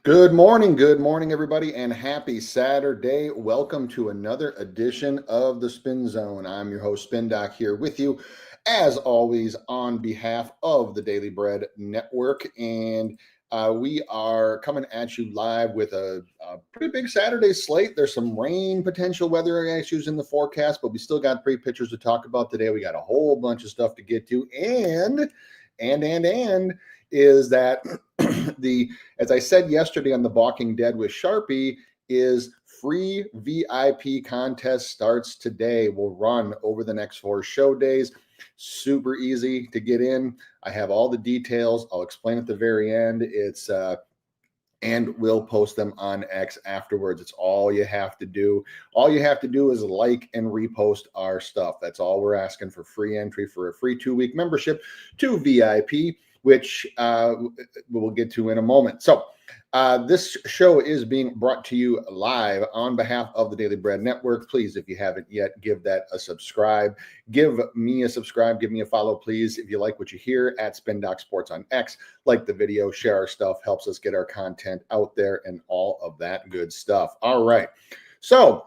Good morning, everybody, and happy Saturday. Welcome to another edition of the Spin Zone. I'm your host, Spin Doc, here with you, as always, on behalf of the Daily Bread Network. And we are coming at you live with a pretty big Saturday slate. There's some rain potential weather issues in the forecast, but we still got three pitchers to talk about today. We got a whole bunch of stuff to get to, and is that the as I said yesterday on the Balking Dead with Sharpie, is free VIP contest starts today. Will run over the next 4 show days. Super easy to get in. I have all the details. I'll explain at the very end. And we'll post them on X afterwards. It's all you have to do. All you have to do is like and repost our stuff. That's all we're asking for free entry for a free 2-week membership to VIP, which we'll get to in a moment. So this show is being brought to you live on behalf of the Daily Bread Network. Please, if you haven't yet, give that a subscribe. Give me a subscribe. Give me a follow, please. If you like what you hear at Spin Doc Sports on X, like the video, share our stuff, helps us get our content out there and all of that good stuff. All right. So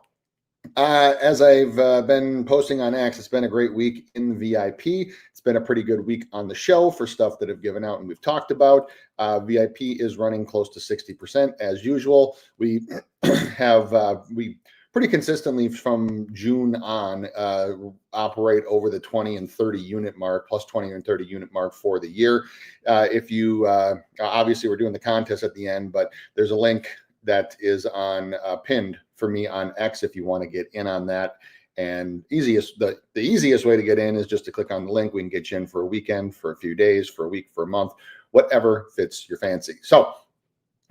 as I've been posting on X, it's been a great week in the VIP. It's been a pretty good week on the show for stuff that have given out and we've talked about. VIP is running close to 60% as usual. We we pretty consistently from June on operate over the 20 and 30 unit mark, plus 20 and 30 unit mark for the year. If you obviously we're doing the contest at the end, but there's a link that is on pinned for me on X if you want to get in on that. And the easiest way to get in is just to click on the link. We can get you in for a weekend, for a few days, for a week, for a month, whatever fits your fancy. So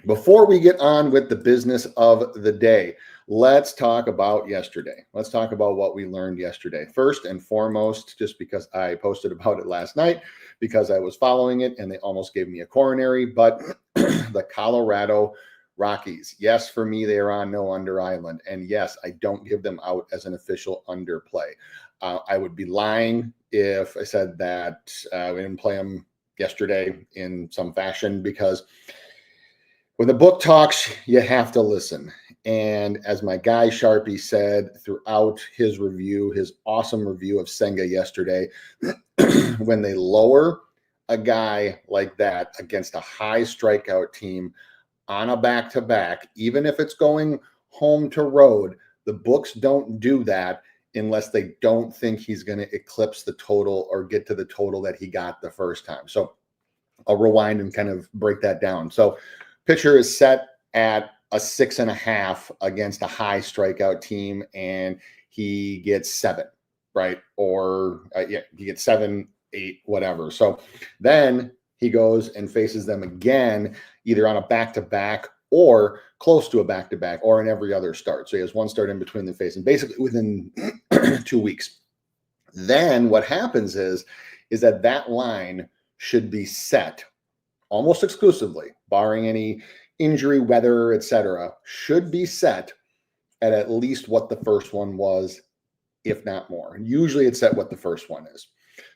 before we get on with the business of the day, let's talk about yesterday. Let's talk about what we learned yesterday. First and foremost, just because I posted about it last night, because I was following it and they almost gave me a coronary, but the Colorado Rockies. Yes, for me, they are on no under island. And yes, I don't give them out as an official underplay. I would be lying if I said that we didn't play them yesterday in some fashion, because when the book talks, you have to listen. And as my guy Sharpie said throughout his review, his awesome review of Senga yesterday, when they lower a guy like that against a high strikeout team on a back-to-back, even if it's going home to road, the books don't do that unless they don't think he's going to eclipse the total or get to the total that he got the first time. So I'll rewind and kind of break that down. So pitcher is set at a 6.5 against a high strikeout team, and he gets 7, right? Or he gets 7, 8, whatever. So then he goes and faces them again, either on a back-to-back or close to a back-to-back or in every other start. So he has one start in between the face, and basically within 2 weeks. Then what happens is that line should be set almost exclusively, barring any injury, weather, etc., should be set at least what the first one was, if not more. And usually it's at what the first one is.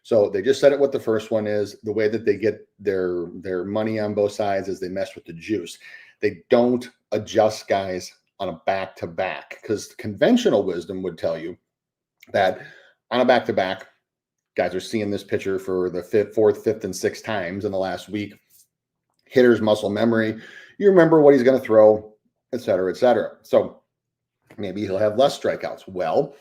So they just said it what the first one is. The way that they get their money on both sides is they mess with the juice. They don't adjust guys on a back-to-back, because conventional wisdom would tell you that on a back-to-back, guys are seeing this pitcher for the 4th, 5th, and 6th times in the last week. Hitter's muscle memory. You remember what he's going to throw, et cetera, et cetera. So maybe he'll have less strikeouts. Well,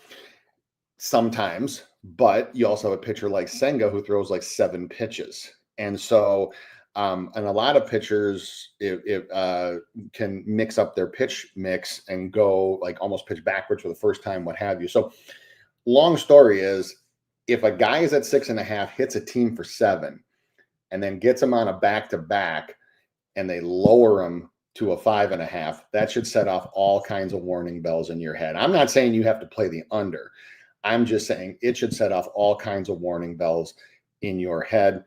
sometimes, but you also have a pitcher like Senga who throws like 7 pitches. And so, and a lot of pitchers can mix up their pitch mix and go like almost pitch backwards for the first time, what have you. So long story is, if a guy is at 6.5, hits a team for 7, and then gets him on a back-to-back, and they lower him to a 5.5, that should set off all kinds of warning bells in your head. I'm not saying you have to play the under. I'm just saying it should set off all kinds of warning bells in your head.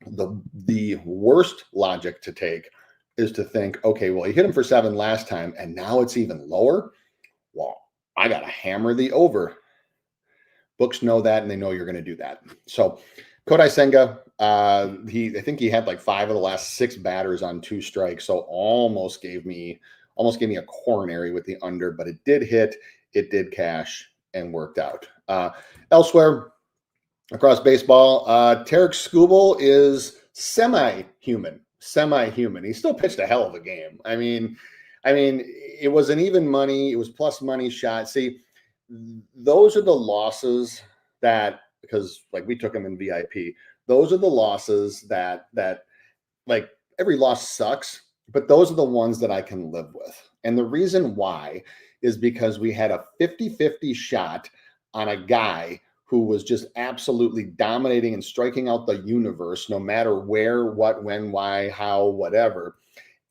The worst logic to take is to think, okay, well, he hit him for 7 last time, and now it's even lower. Well, I got to hammer the over. Books know that, and they know you're going to do that. So Kodai Senga, I think he had like 5 of the last 6 batters on 2 strikes, so almost gave me a coronary with the under, but it did hit, it did cash and worked out. Elsewhere across baseball, Tarek Skubal is semi-human. He still pitched a hell of a game. I mean, it was an even money. It was plus money shot. See, those are the losses that, because like we took him in VIP. Those are the losses that like every loss sucks, but those are the ones that I can live with. And the reason why is because we had a 50-50 shot on a guy who was just absolutely dominating and striking out the universe, no matter where, what, when, why, how, whatever.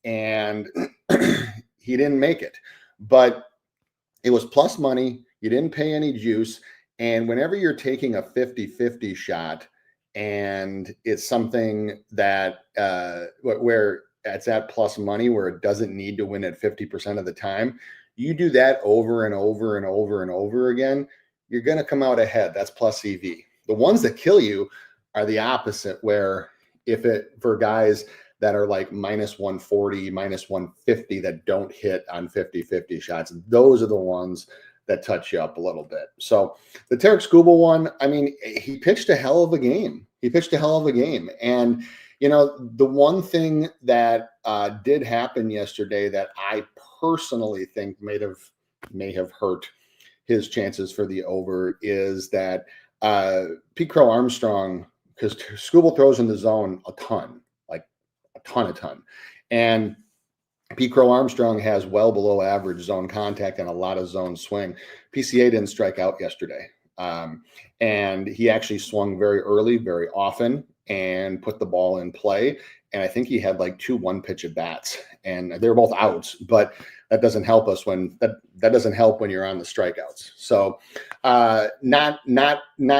And he didn't make it. But it was plus money. You didn't pay any juice. And whenever you're taking a 50-50 shot and it's something that where it's at plus money, where it doesn't need to win at 50% of the time, you do that over and over and over and over again, you're going to come out ahead. That's plus EV. The ones that kill you are the opposite, where for guys that are like minus 140, minus 150 that don't hit on 50-50 shots, those are the ones that touch you up a little bit. So the Tarek Skubal one, I mean, he pitched a hell of a game. And, you know, the one thing that did happen yesterday that I personally think may have hurt his chances for the over is that Pete Crow Armstrong, because Skubal throws in the zone a ton. And Pete Crow Armstrong has well below average zone contact and a lot of zone swing. PCA didn't strike out yesterday. And he actually swung very early, very often, and put the ball in play. And I think he had like 2 one-pitch at bats, and they're both outs, but that doesn't help us when that doesn't help when you're on the strikeouts. So not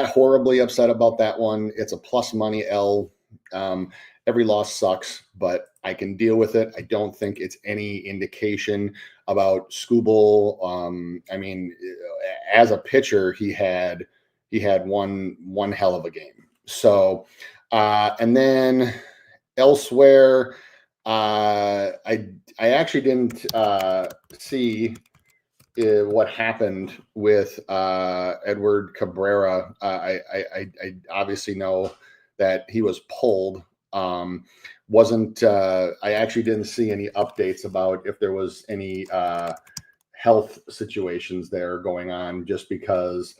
horribly upset about that one. It's a plus money L. Every loss sucks, but I can deal with it. I don't think it's any indication about Skubal. I mean, as a pitcher, he had one hell of a game. So, and then elsewhere, I actually didn't see what happened with Edward Cabrera. I obviously know that he was pulled. I actually didn't see any updates about if there was any health situations there going on, just because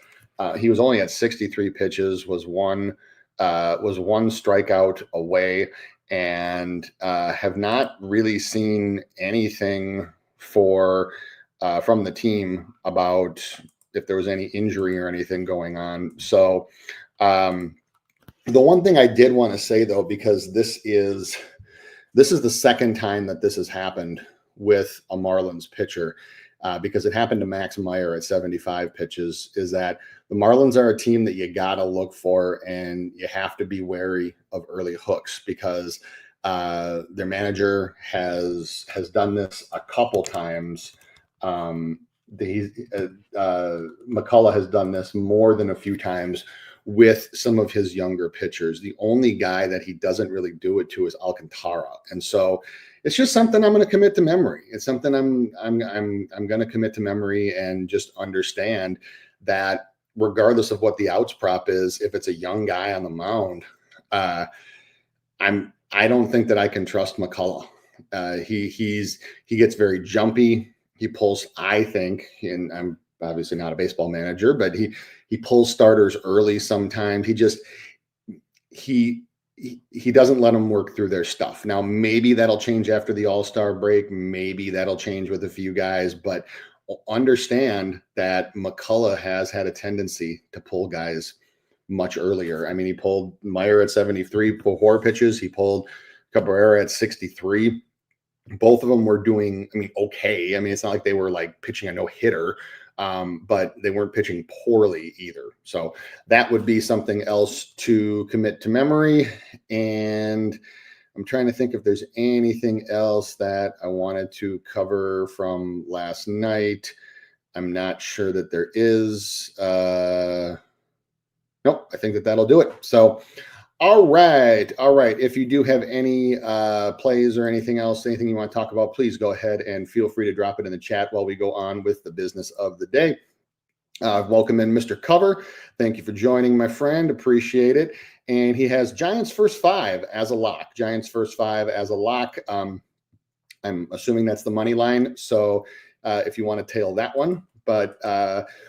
he was only at 63 pitches, was one strikeout away, and have not really seen anything from the team about if there was any injury or anything going on. So the one thing I did want to say, though, because this is the second time that this has happened with a Marlins pitcher, because it happened to Max Meyer at 75 pitches, is that the Marlins are a team that you got to look for, and you have to be wary of early hooks, because their manager has done this a couple times. McCullough has done this more than a few times with some of his younger pitchers. The only guy that he doesn't really do it to is Alcantara. And so it's just something I'm going to commit to memory. It's something I'm going to commit to memory, and just understand that regardless of what the outs prop is, if it's a young guy on the mound, I don't think that I can trust McCullough. He gets very jumpy. He pulls, I think, and I'm obviously not a baseball manager, but he pulls starters early sometimes. He doesn't let them work through their stuff. Now, maybe that'll change after the All-Star break. Maybe that'll change with a few guys, but understand that McCullough has had a tendency to pull guys much earlier. I mean, he pulled Meyer at 73 before pitches. He pulled Cabrera at 63. Both of them were doing, okay. I mean, it's not like they were like pitching a no-hitter, but they weren't pitching poorly either. So that would be something else to commit to memory. And I'm trying to think if there's anything else that I wanted to cover from last night. I'm not sure that there is. Nope, I think that'll do it. So All right. All right. If you do have any plays or anything else, anything you want to talk about, please go ahead and feel free to drop it in the chat while we go on with the business of the day. Welcome in, Mr. Cover. Thank you for joining, my friend. Appreciate it. And he has Giants first five as a lock. Giants first five as a lock. I'm assuming that's the money line. So if you want to tail that one. But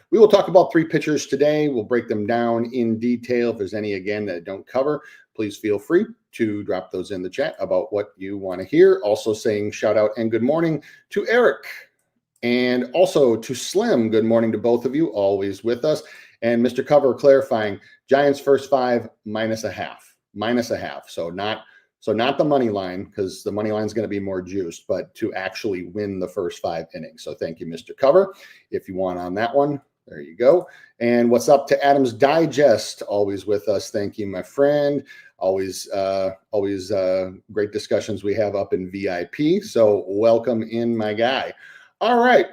we will talk about three pitchers today. We'll break them down in detail. If there's any, again, that I don't cover, please feel free to drop those in the chat about what you want to hear. Also saying shout out and good morning to Eric. And also to Slim, good morning to both of you, always with us. And Mr. Cover clarifying, Giants first five minus a half. So not the money line, because the money line is going to be more juiced, but to actually win the first 5 innings. So thank you, Mr. Cover. If you want on that one, there you go. And what's up to Adams Digest, always with us. Thank you, my friend. Always great discussions we have up in VIP. So welcome in, my guy. All right.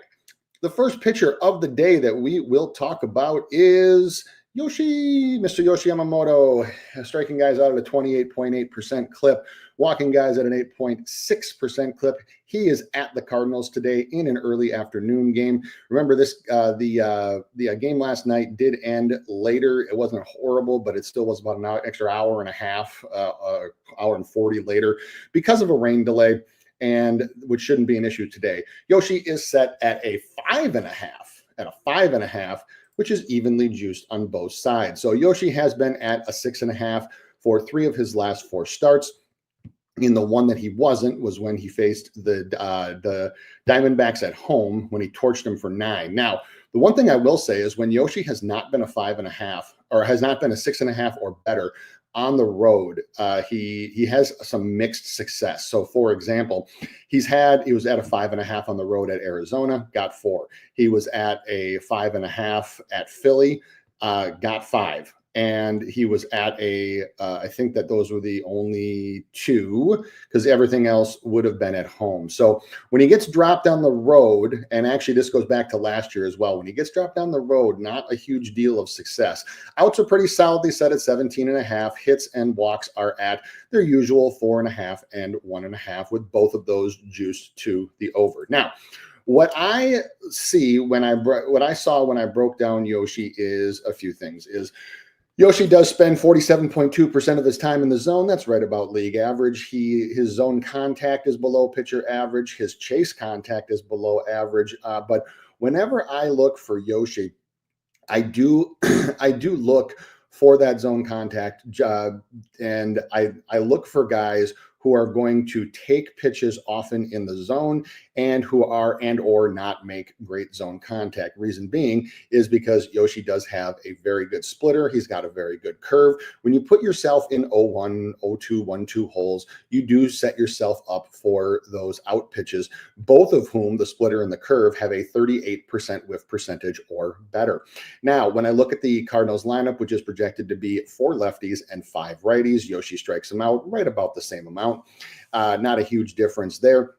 The first pitcher of the day that we will talk about is Mr. Yoshi Yamamoto, striking guys out at a 28.8% clip, walking guys at an 8.6% clip. He is at the Cardinals today in an early afternoon game. Remember this, the game last night did end later. It wasn't horrible, but it still was about an extra hour and a half, hour and 40 later because of a rain delay, and which shouldn't be an issue today. Yoshi is set at a 5.5, which is evenly juiced on both sides. So Yoshi has been at a 6.5 for 3 of his last 4 starts. In the one that he wasn't was when he faced the Diamondbacks at home, when he torched them for 9. Now, the one thing I will say is when Yoshi has not been a 5.5 or has not been a 6.5 or better on the road, he has some mixed success. So, for example, he was at a 5.5 on the road at Arizona, got 4. He was at a 5.5 at Philly, got 5. And he was at I think that those were the only 2, because everything else would have been at home. So when he gets dropped on the road, and actually this goes back to last year as well, when he gets dropped down the road, not a huge deal of success. Outs are pretty solidly set at 17.5. Hits and walks are at their usual 4.5 and 1.5, with both of those juiced to the over. Now, what I saw when I broke down Yoshi is a few things. Yoshi does spend 47.2% of his time in the zone. That's right about league average. His zone contact is below pitcher average. His chase contact is below average. But whenever I look for Yoshi, I do look for that zone contact, and I look for guys who are going to take pitches often in the zone and who are or not make great zone contact. Reason being is because Yoshi does have a very good splitter. He's got a very good curve. When you put yourself in 0-1, 0-2, 1-2 holes, you do set yourself up for those out pitches, both of whom, the splitter and the curve, have a 38% whiff percentage or better. Now, when I look at the Cardinals lineup, which is projected to be 4 lefties and 5 righties, Yoshi strikes them out right about the same amount. Not a huge difference there.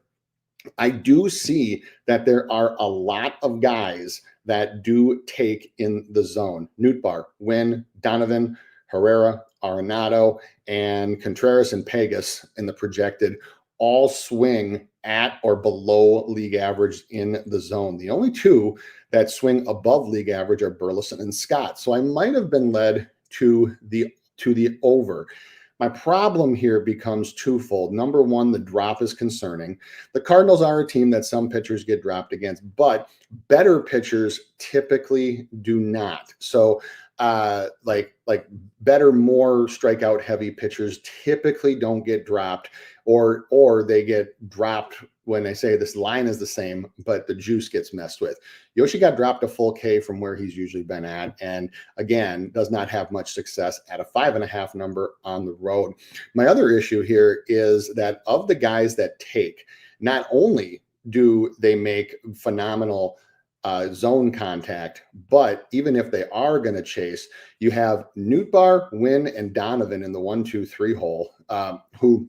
I do see that there are a lot of guys that do take in the zone. Nootbaar, Wynn, Donovan, Herrera, Arenado, and Contreras and Pegas in the projected all swing at or below league average in the zone. The only 2 that swing above league average are Burleson and Scott. So I might have been led to the over. My problem here becomes twofold. Number one, the drop is concerning. The Cardinals are a team that some pitchers get dropped against, but better pitchers typically do not. So like better, more strikeout heavy pitchers typically don't get dropped, or they get dropped when they say this line is the same, but the juice gets messed with. Yoshi got dropped a full K from where he's usually been at, and again, does not have much success at a 5.5 number on the road. My other issue here is that of the guys that take, not only do they make phenomenal zone contact, but even if they are going to chase, you have Nootbaar, Wynn, and Donovan in the 1, 2, 3 hole, who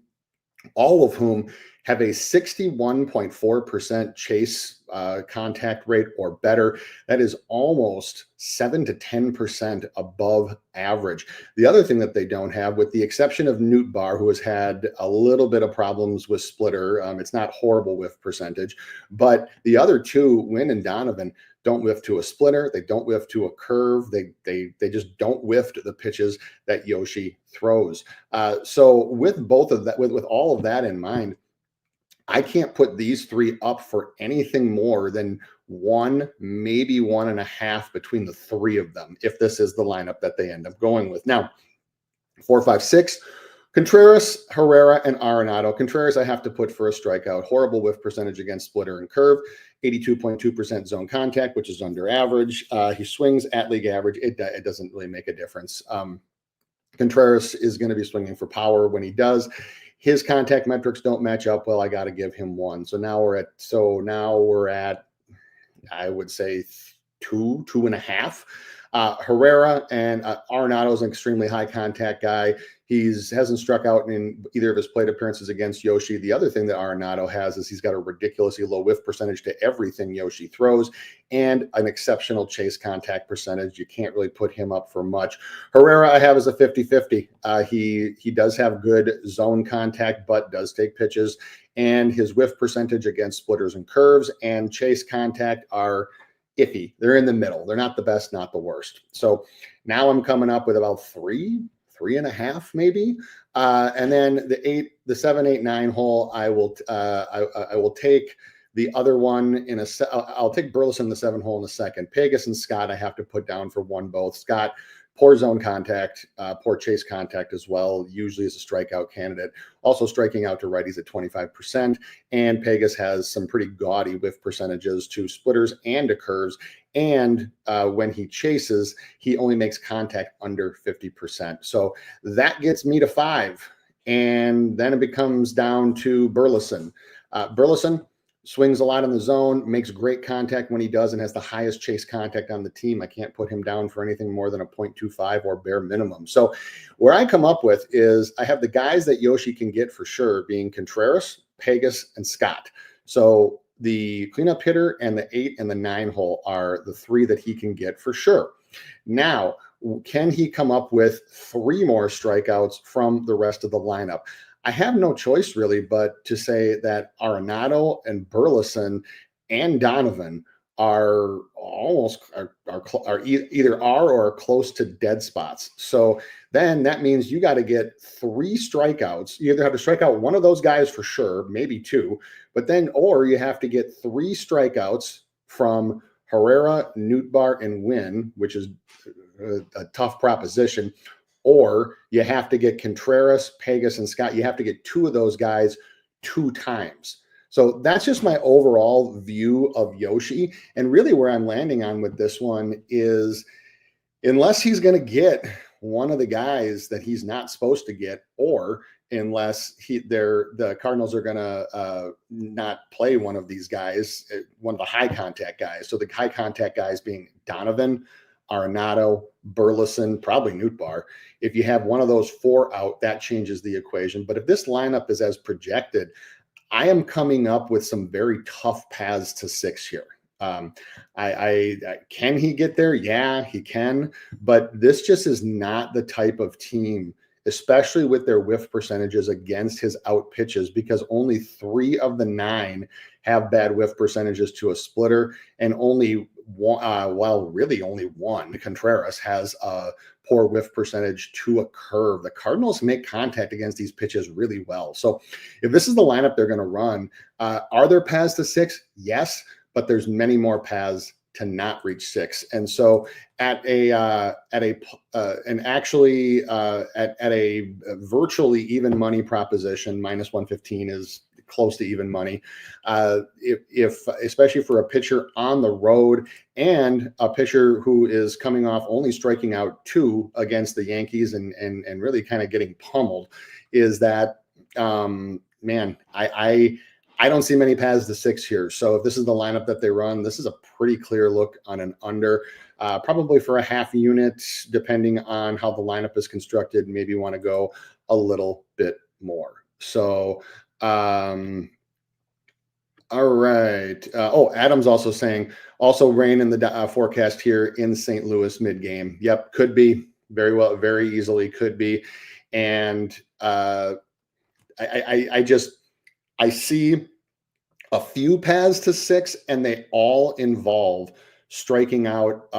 all of whom have a 61.4% chase contact rate or better. That is almost 7 to 10% above average. The other thing that they don't have, with the exception of Newt Bar, who has had a little bit of problems with splitter, it's not horrible whiff percentage, but the other two, Wynn and Donovan, don't whiff to a splitter. They don't whiff to a curve. They just don't whiff to the pitches that Yoshi throws. So with both of that, with all of that in mind, I can't put these three up for anything more than 1, maybe 1.5 between the three of them, if this is the lineup that they end up going with. Now, 4, 5, 6, Contreras, Herrera, and Arenado. Contreras I have to put for a strikeout. Horrible whiff percentage against splitter and curve. 82.2% zone contact, which is under average. He swings at league average. It doesn't really make a difference. Contreras is going to be swinging for power when he does. His contact metrics don't match up well. I got to give him 1. So now we're at, I would say 2.5. Herrera and Arenado is an extremely high contact guy. Hasn't struck out in either of his plate appearances against Yoshi. The other thing that Arenado has is he's got a ridiculously low whiff percentage to everything Yoshi throws and an exceptional chase contact percentage. You can't really put him up for much. Herrera I have as a 50-50. He does have good zone contact, but does take pitches, and his whiff percentage against splitters and curves and chase contact are iffy. They're in the middle. They're not the best, not the worst. So now I'm coming up with about 3.5 maybe. And then the 7, 8, 9 hole, I will take the other one I'll take Burleson in the 7 hole in a second. Pegas and Scott I have to put down for 1 both. Scott, poor zone contact, poor chase contact as well, usually as a strikeout candidate. Also striking out to righties at 25%. And Pegas has some pretty gaudy whiff percentages to splitters and to curves. And when he chases, he only makes contact under 50%. So that gets me to 5. And then it becomes down to Burleson. Burleson swings a lot in the zone, makes great contact when he does, and has the highest chase contact on the team. I can't put him down for anything more than a 0.25 or bare minimum. So where I come up with is I have the guys that Yoshi can get for sure being Contreras, Pegas, and Scott. So the cleanup hitter and the 8 and the 9 hole are the 3 that he can get for sure. Now, can he come up with 3 more strikeouts from the rest of the lineup? I have no choice really but to say that Arenado and Burleson and Donovan are either or are close to dead spots. So then that means you got to get 3 strikeouts. You either have to strike out one of those guys for sure, maybe 2, but then, or you have to get 3 strikeouts from Herrera, Nootbaar, and Wynn, which is a tough proposition. Or you have to get Contreras, Pegas, and Scott. You have to get 2 of those guys 2 times. So that's just my overall view of Yoshi. And really where I'm landing on with this one is, unless he's going to get one of the guys that he's not supposed to get, or unless the Cardinals are going to not play one of these guys, one of the high contact guys. So the high contact guys being Donovan, Arenado, Burleson, probably Nootbaar. If you have one of those 4 out, that changes the equation. But if this lineup is as projected, I am coming up with some very tough paths to 6 here. Can he get there? Yeah, he can. But this just is not the type of team, especially with their whiff percentages against his out pitches, because only 3 of the 9 have bad whiff percentages to a splitter, and only one, Contreras, has a poor whiff percentage to a curve. The Cardinals make contact against these pitches really well. So if this is the lineup they're going to run, are there paths to 6? Yes, but there's many more paths to not reach 6. And so at a virtually even money proposition, minus 115 is close to even money. If especially for a pitcher on the road and a pitcher who is coming off only striking out 2 against the Yankees and really kind of getting pummeled, is that I don't see many paths to 6 here. So if this is the lineup that they run, this is a pretty clear look on an under, probably for a half unit, depending on how the lineup is constructed. Maybe want to go a little bit more. So All right. Adam's also saying also rain in the forecast here in St. Louis mid game. Yep, could be very well, very easily could be. And I see a few paths to 6, and they all involve striking out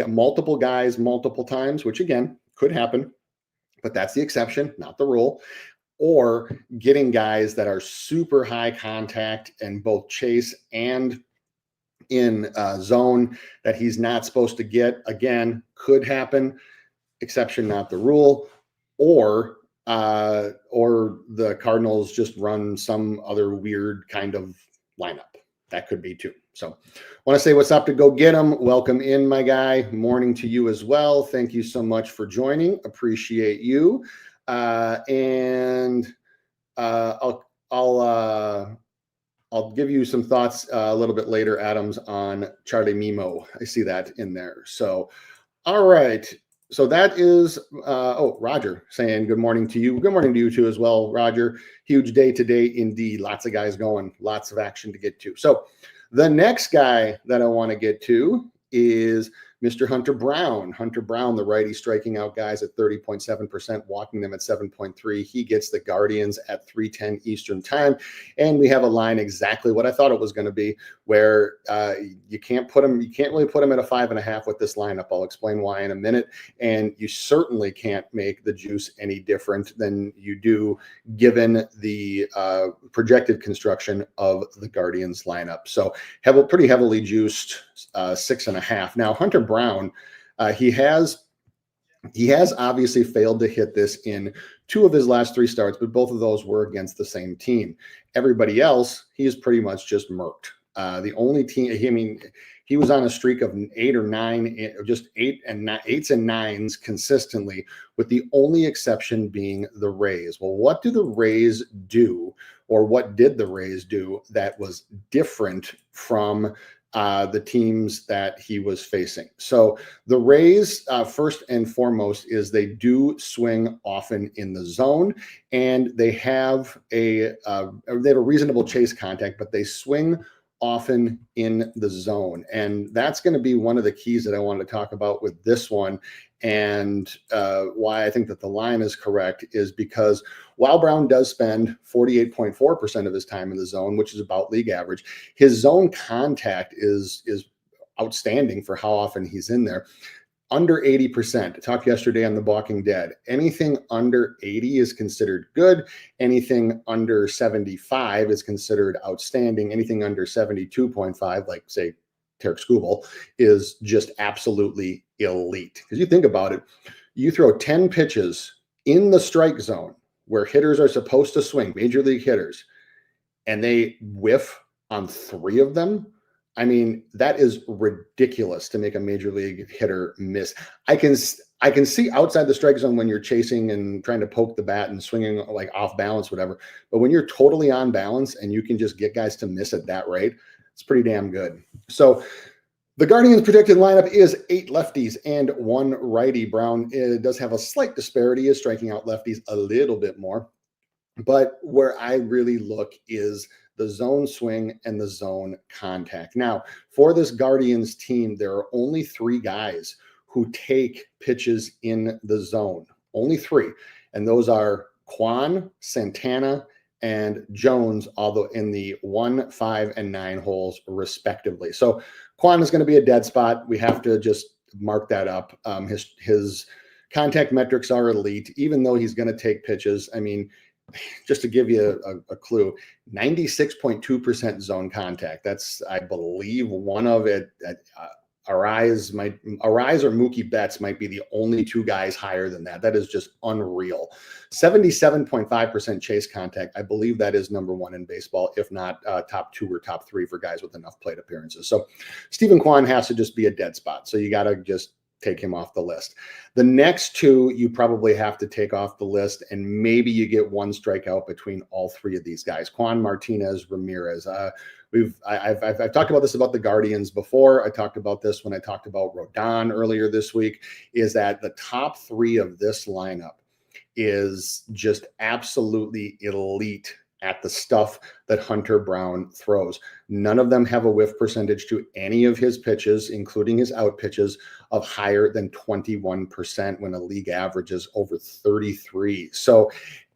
multiple guys multiple times, which again could happen, but that's the exception, not the rule. Or getting guys that are super high contact and both chase and in zone that he's not supposed to get. Again, could happen, exception, not the rule. Or the Cardinals just run some other weird kind of lineup. That could be too. So want to say what's up to Go Get 'Em. Welcome in, my guy. Morning to you as well. Thank you so much for joining. Appreciate you. I'll give you some thoughts a little bit later, Adams, on Charlie Mimo. I see that in there. So, all right. So that is, Roger saying good morning to you. Good morning to you too as well, Roger. Huge day today indeed. Lots of guys going, lots of action to get to. So the next guy that I want to get to is Mr. Hunter Brown. Hunter Brown, the righty, striking out guys at 30.7%, walking them at 7.3. He gets the Guardians at 3:10 Eastern time. And we have a line exactly what I thought it was going to be, where you can't really put him at a 5.5 with this lineup. I'll explain why in a minute. And you certainly can't make the juice any different than you do given the projected construction of the Guardians lineup. So pretty heavily juiced 6.5. Now, Hunter Brown, he has obviously failed to hit this in 2 of his last 3 starts, but both of those were against the same team. Everybody else, he is pretty much just murked. The only team, he was on a streak of 8 or 9, just 8s and 9s consistently, with the only exception being the Rays. Well, what do the Rays do, or what did the Rays do that was different from the teams that he was facing? So the Rays, first and foremost, is they do swing often in the zone, and they have a reasonable chase contact, but they swing often in the zone. And that's going to be one of the keys that I wanted to talk about with this one. And why I think that the line is correct is because while Brown does spend 48.4% of his time in the zone, which is about league average, his zone contact is outstanding for how often he's in there. Under 80%. I talked yesterday on the Walking Dead. Anything under 80 is considered good. Anything under 75 is considered outstanding. Anything under 72.5, like say Tarek Skubal, is just absolutely elite. Because you think about it, you throw 10 pitches in the strike zone where hitters are supposed to swing, major league hitters, and they whiff on 3 of them. I mean, that is ridiculous to make a major league hitter miss. I can see outside the strike zone when you're chasing and trying to poke the bat and swinging like off balance, whatever. But when you're totally on balance and you can just get guys to miss at that rate, it's pretty damn good. So the Guardians' projected lineup is 8 lefties and 1 righty. Brown does have a slight disparity, is striking out lefties a little bit more. But where I really look is the zone swing and the zone contact. Now, for this Guardians team, there are only 3 guys who take pitches in the zone. Only 3. And those are Kwan, Santana, and Jones, although in the 1, 5, and 9 holes, respectively. So Kwan is going to be a dead spot. We have to just mark that up. His contact metrics are elite, even though he's going to take pitches. I mean, just to give you a clue, 96.2% zone contact. That's, I believe, one of it. Arise or Mookie Betts might be the only 2 guys higher than that. That is just unreal. 77.5% chase contact. I believe that is number 1 in baseball, if not top 2 or top 3 for guys with enough plate appearances. So Stephen Kwan has to just be a dead spot. So you got to just take him off the list. The next 2 you probably have to take off the list, and maybe you get 1 strikeout between all 3 of these guys. Kwan, Martinez, Ramirez. I've talked about this about the Guardians before. I talked about this when I talked about Rodon earlier this week, is that the top 3 of this lineup is just absolutely elite at the stuff that Hunter Brown throws. None of them have a whiff percentage to any of his pitches, including his out pitches, of higher than 21% when a league average is over 33. So,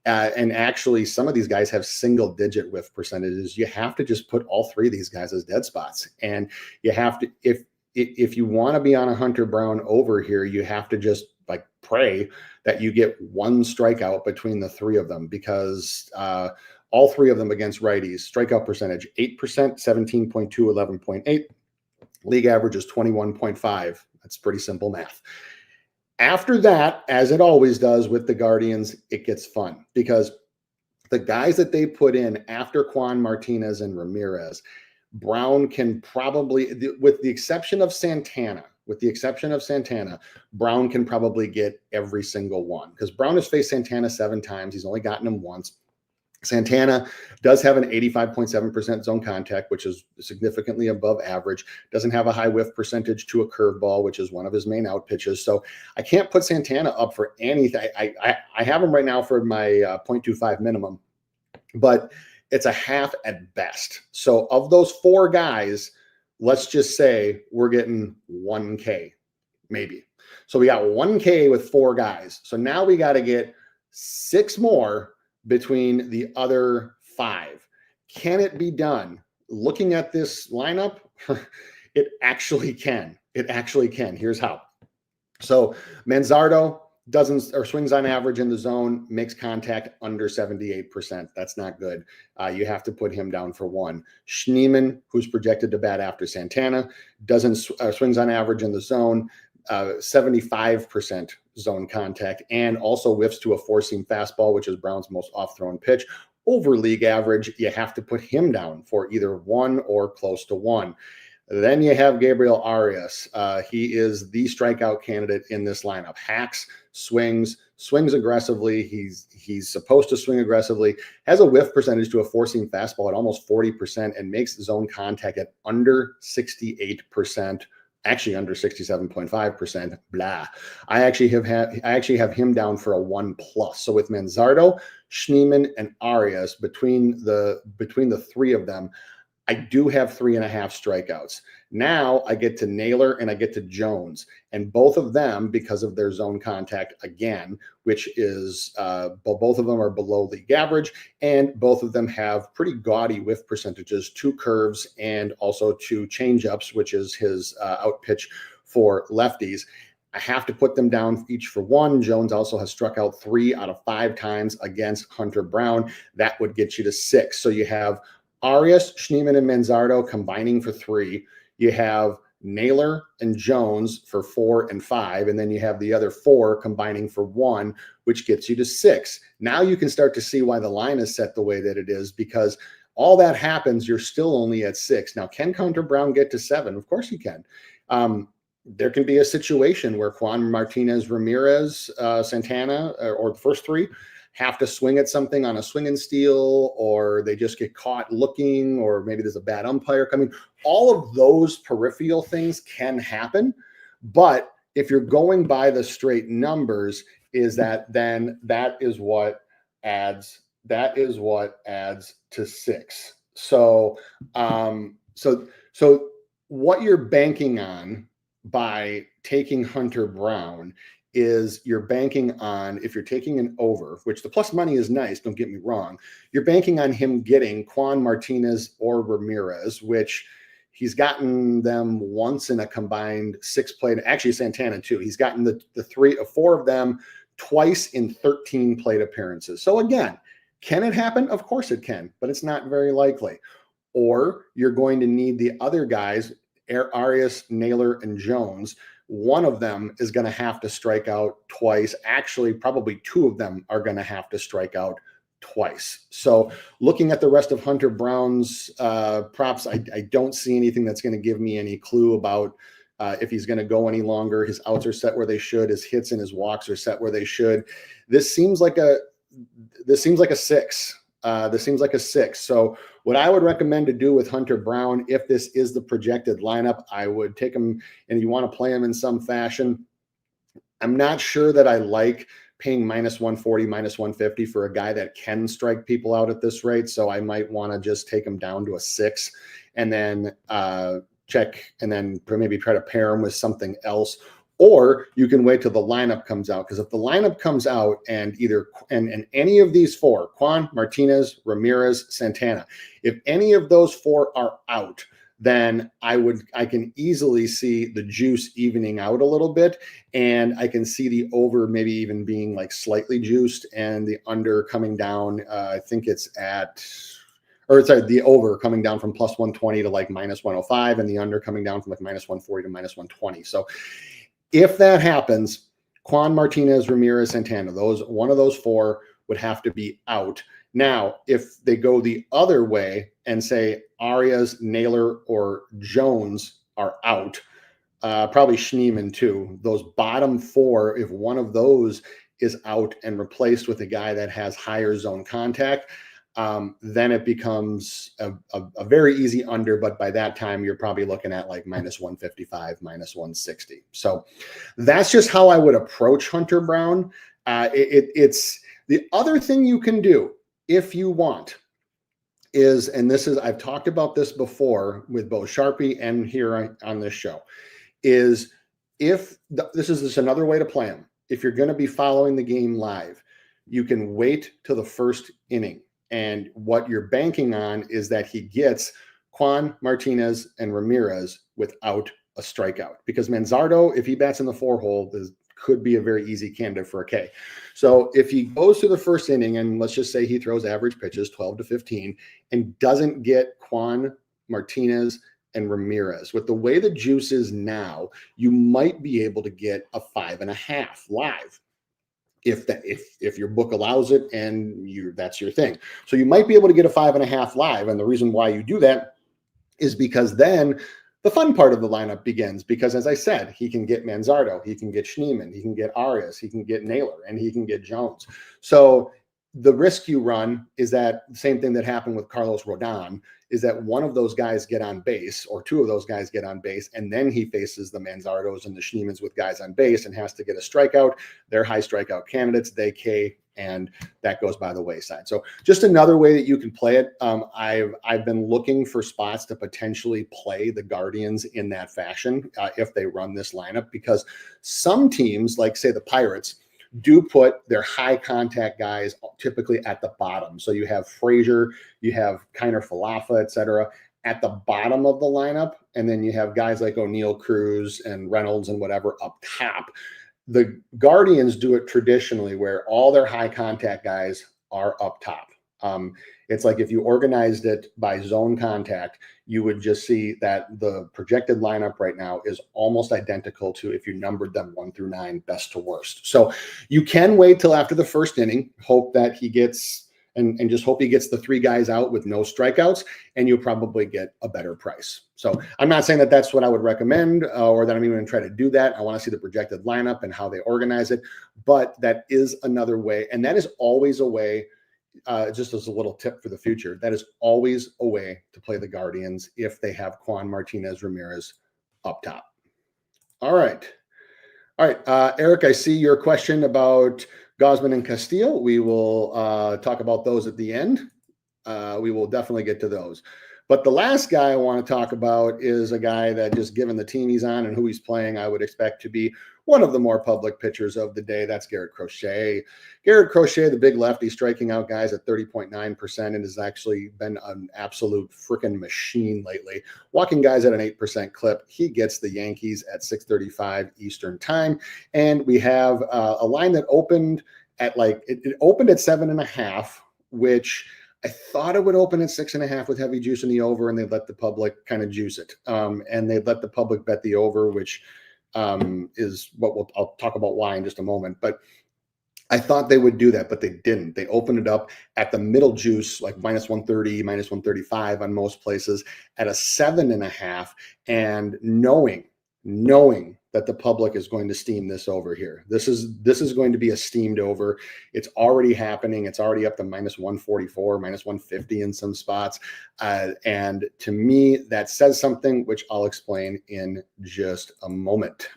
and actually, some of these guys have single-digit whiff percentages. You have to just put all three of these guys as dead spots, and you have to, if you want to be on a Hunter Brown over here, you have to just like pray that you get one strikeout between the three of them, because all three of them against righties, strikeout percentage 8%, 17.2, 11.8. League average is 21.5. That's pretty simple math. After that, as it always does with the Guardians, it gets fun, because the guys that they put in after Juan Martinez and Ramirez, Brown can probably, with the exception of Santana, Brown can probably get every single one, because Brown has faced Santana 7 times. He's only gotten him once. Santana does have an 85.7% zone contact, which is significantly above average. Doesn't have a high whiff percentage to a curveball, which is one of his main out pitches. So I can't put Santana up for anything. I have him right now for my 0.25 minimum, but it's a half at best. So of those 4 guys, let's just say we're getting 1K, maybe. So we got 1K with 4 guys. So now we got to get 6 more between the other 5. Can it be done? Looking at this lineup, it actually can. It actually can. Here's how. So Manzardo swings on average in the zone, makes contact under 78%. That's not good. You have to put him down for 1. Schneemann, who's projected to bat after Santana, swings on average in the zone, 75% zone contact, and also whiffs to a 4-seam fastball, which is Brown's most off-thrown pitch. Over league average, you have to put him down for either 1 or close to 1. Then you have Gabriel Arias. He is the strikeout candidate in this lineup. Hacks, swings aggressively. He's supposed to swing aggressively. Has a whiff percentage to a 4-seam fastball at almost 40%, and makes zone contact at under 68%. Actually under 67.5%. Blah. I actually have him down for a 1+. So with Manzardo, Schneemann, and Arias, between the 3 of them, I do have 3.5 strikeouts. Now I get to Naylor and I get to Jones, and both of them, because of their zone contact again, which is both of them are below league average, and both of them have pretty gaudy whiff percentages, 2 curves and also 2 changeups, which is his out pitch for lefties. I have to put them down each for 1. Jones also has struck out 3 out of 5 times against Hunter Brown. That would get you to 6. So you have Arias, Schneemann, and Manzardo combining for 3. You have Naylor and Jones for 4 and 5, and then you have the other 4 combining for 1, which gets you to 6. Now you can start to see why the line is set the way that it is, because all that happens, you're still only at 6. Now, can Hunter Brown get to 7? Of course he can. There can be a situation where Juan Martinez, Ramirez, Santana, or the first 3 have to swing at something on a swing and steal, or they just get caught looking, or maybe there's a bad umpire coming. All of those peripheral things can happen. But if you're going by the straight numbers, then that is what adds to 6. So what you're banking on by taking Hunter Brown is you're banking on, if you're taking an over, which the plus money is nice, don't get me wrong, you're banking on him getting Juan Martinez or Ramirez, which he's gotten them once in a combined 6 plate. Actually, Santana too. He's gotten the 4 of them twice in 13 plate appearances. So again, can it happen? Of course it can, but it's not very likely. Or you're going to need the other guys, Arias, Naylor, and Jones. One of them is going to have to strike out twice. Actually, probably 2 of them are going to have to strike out twice. So looking at the rest of Hunter Brown's props, I don't see anything that's going to give me any clue about if he's going to go any longer. His outs are set where they should. His hits and his walks are set where they should. This seems like a 6. This seems like a 6. So what I would recommend to do with Hunter Brown, if this is the projected lineup, I would take him, and you want to play him in some fashion. I'm not sure that I like paying minus 140, minus 150 for a guy that can strike people out at this rate. So I might want to just take him down to a 6 and then check and then maybe try to pair him with something else. Or you can wait till the lineup comes out, because if the lineup comes out and either and any of these 4, Kwan, Martinez, Ramirez, Santana, if any of those 4 are out, then I can easily see the juice evening out a little bit, and I can see the over maybe even being like slightly juiced and the under coming down. I think it's the over coming down from plus 120 to like minus 105, and the under coming down from like minus 140 to minus 120. So if that happens, Kwan, Martinez, Ramirez, Santana, one of those 4 would have to be out. Now, if they go the other way and say Arias, Naylor, or Jones are out, probably Schneemann too, those bottom 4, if one of those is out and replaced with a guy that has higher zone contact, then it becomes a very easy under. But by that time, you're probably looking at like minus 155, minus 160. So that's just how I would approach Hunter Brown. It's the other thing you can do if you want is, and this is, I've talked about this before with both Sharpie and here on this show, is this is just another way to play them. If you're going to be following the game live, you can wait till the first inning. And what you're banking on is that he gets Kwan, Martinez, and Ramirez without a strikeout. Because Manzardo, if he bats in the 4-hole, could be a very easy candidate for a K. So if he goes to the first inning, and let's just say he throws average pitches, 12 to 15, and doesn't get Kwan, Martinez, and Ramirez, with the way the juice is now, you might be able to get a 5.5 live. If your book allows it and that's your thing. So you might be able to get a 5.5 live. And the reason why you do that is because then the fun part of the lineup begins, because as I said, he can get Manzardo, he can get Schneemann, he can get Arias, he can get Naylor, and he can get Jones. So the risk you run is that the same thing that happened with Carlos Rodon, is that one of those guys get on base, or 2 of those guys get on base, and then he faces the Manzardos and the Schneemanns with guys on base and has to get a strikeout. They're high strikeout candidates, they K, and that goes by the wayside. So just another way that you can play it. I've been looking for spots to potentially play the Guardians in that fashion if they run this lineup, because some teams, like say the Pirates, do put their high contact guys typically at the bottom. So you have Frazier, you have Kiner Falefa, et cetera, at the bottom of the lineup. And then you have guys like O'Neill, Cruz, and Reynolds and whatever up top. The Guardians do it traditionally where all their high contact guys are up top. It's like if you organized it by zone contact, you would just see that the projected lineup right now is almost identical to if you numbered them 1 through 9, best to worst. So you can wait till after the first inning, hope that he gets, and just hope he gets the 3 guys out with no strikeouts, and you'll probably get a better price. So I'm not saying that that's what I would recommend or that I'm even going to try to do that. I want to see the projected lineup and how they organize it, but that is another way. And that is always a way. Just as a little tip for the future, that is always a way to play the Guardians if they have Kwan, Martinez, Ramirez up top. All right. Eric, I see your question about Gausman and Castillo. We will talk about those at the end. We will definitely get to those. But the last guy I want to talk about is a guy that, just given the team he's on and who he's playing, I would expect to be one of the more public pitchers of the day. That's Garrett Crochet. Garrett Crochet, the big lefty, striking out guys at 30.9% and has actually been an absolute freaking machine lately. Walking guys at an 8% clip. He gets the Yankees at 6:35 Eastern time. And we have a line that opened at it opened at 7.5, which I thought it would open at 6.5 with heavy juice in the over, and they'd let the public kind of juice it. And they'd let the public bet the over, which is what I'll talk about why in just a moment. But I thought they would do that, but they didn't. They opened it up at the middle juice, like minus 130, minus 135 on most places, at a 7.5, and knowing that the public is going to steam this over here. This is going to be a steamed over. It's already happening. It's already up to minus 144, minus 150 in some spots. And to me, that says something, which I'll explain in just a moment.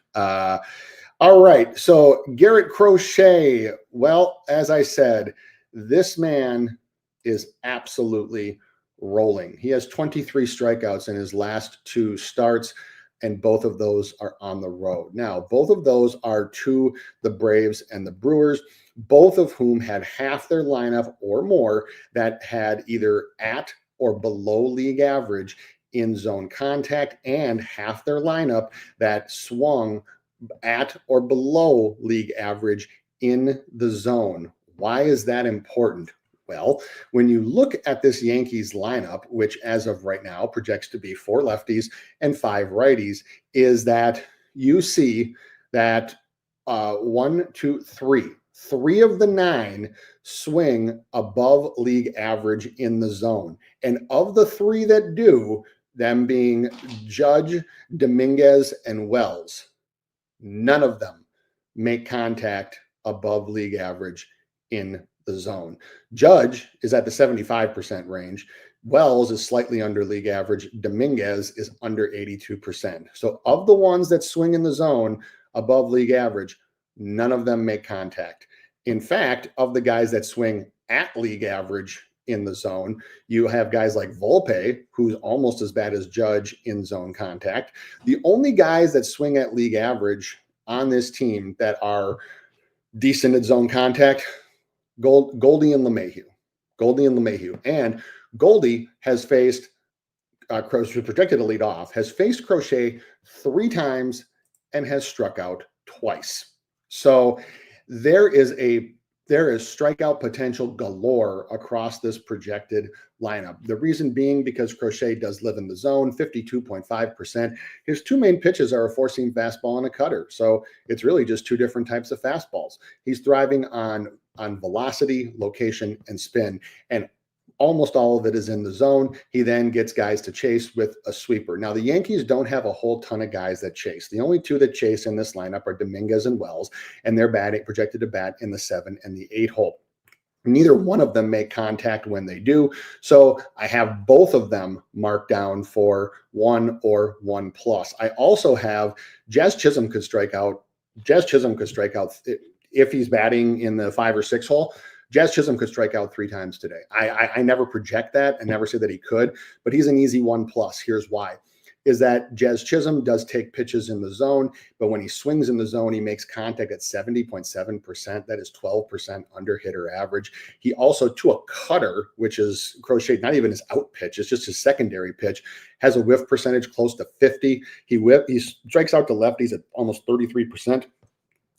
All right. So Garrett Crochet. Well, as I said, this man is absolutely rolling. He has 23 strikeouts in his last two starts, and both of those are on the road. Now, both of those are to the Braves and the Brewers, both of whom had half their lineup or more that had either at or below league average in zone contact, and half their lineup that swung at or below league average in the zone. Why is that important? Well, when you look at this Yankees lineup, which as of right now projects to be 4 lefties and 5 righties, is that you see that one, two, three of the 9 swing above league average in the zone. And of the 3 that do, them being Judge, Dominguez, and Wells, none of them make contact above league average in the zone. Judge is at the 75% range. Wells is slightly under league average. Dominguez is under 82%. So of the ones that swing in the zone above league average, none of them make contact. In fact, of the guys that swing at league average in the zone, you have guys like Volpe, who's almost as bad as Judge in zone contact. The only guys that swing at league average on this team that are decent at zone contact, Goldie and LeMahieu. And Goldie has faced Crochet, projected to lead off, has faced Crochet 3 times and has struck out twice. So there is strikeout potential galore across this projected lineup. The reason being because Crochet does live in the zone, 52.5%. His 2 main pitches are a 4-seam fastball and a cutter. So it's really just 2 different types of fastballs. He's thriving on velocity, location, and spin. And almost all of it is in the zone. He then gets guys to chase with a sweeper. Now, the Yankees don't have a whole ton of guys that chase. The only 2 that chase in this lineup are Dominguez and Wells, and they're projected to bat in the 7 and the 8 hole. Neither one of them make contact when they do. So I have both of them marked down for 1 or 1+. I also have Jazz Chisholm could strike out. If he's batting in the 5 or 6 hole. Jazz Chisholm could strike out 3 times today. I never project that. I never say that he could, but he's an easy 1+. Here's why. Is that Jazz Chisholm does take pitches in the zone, but when he swings in the zone, he makes contact at 70.7%. That is 12% under hitter average. He also, to a cutter, which is Crochet, not even his out pitch, it's just his secondary pitch, has a whiff percentage close to 50. He strikes out to lefties at almost 33%.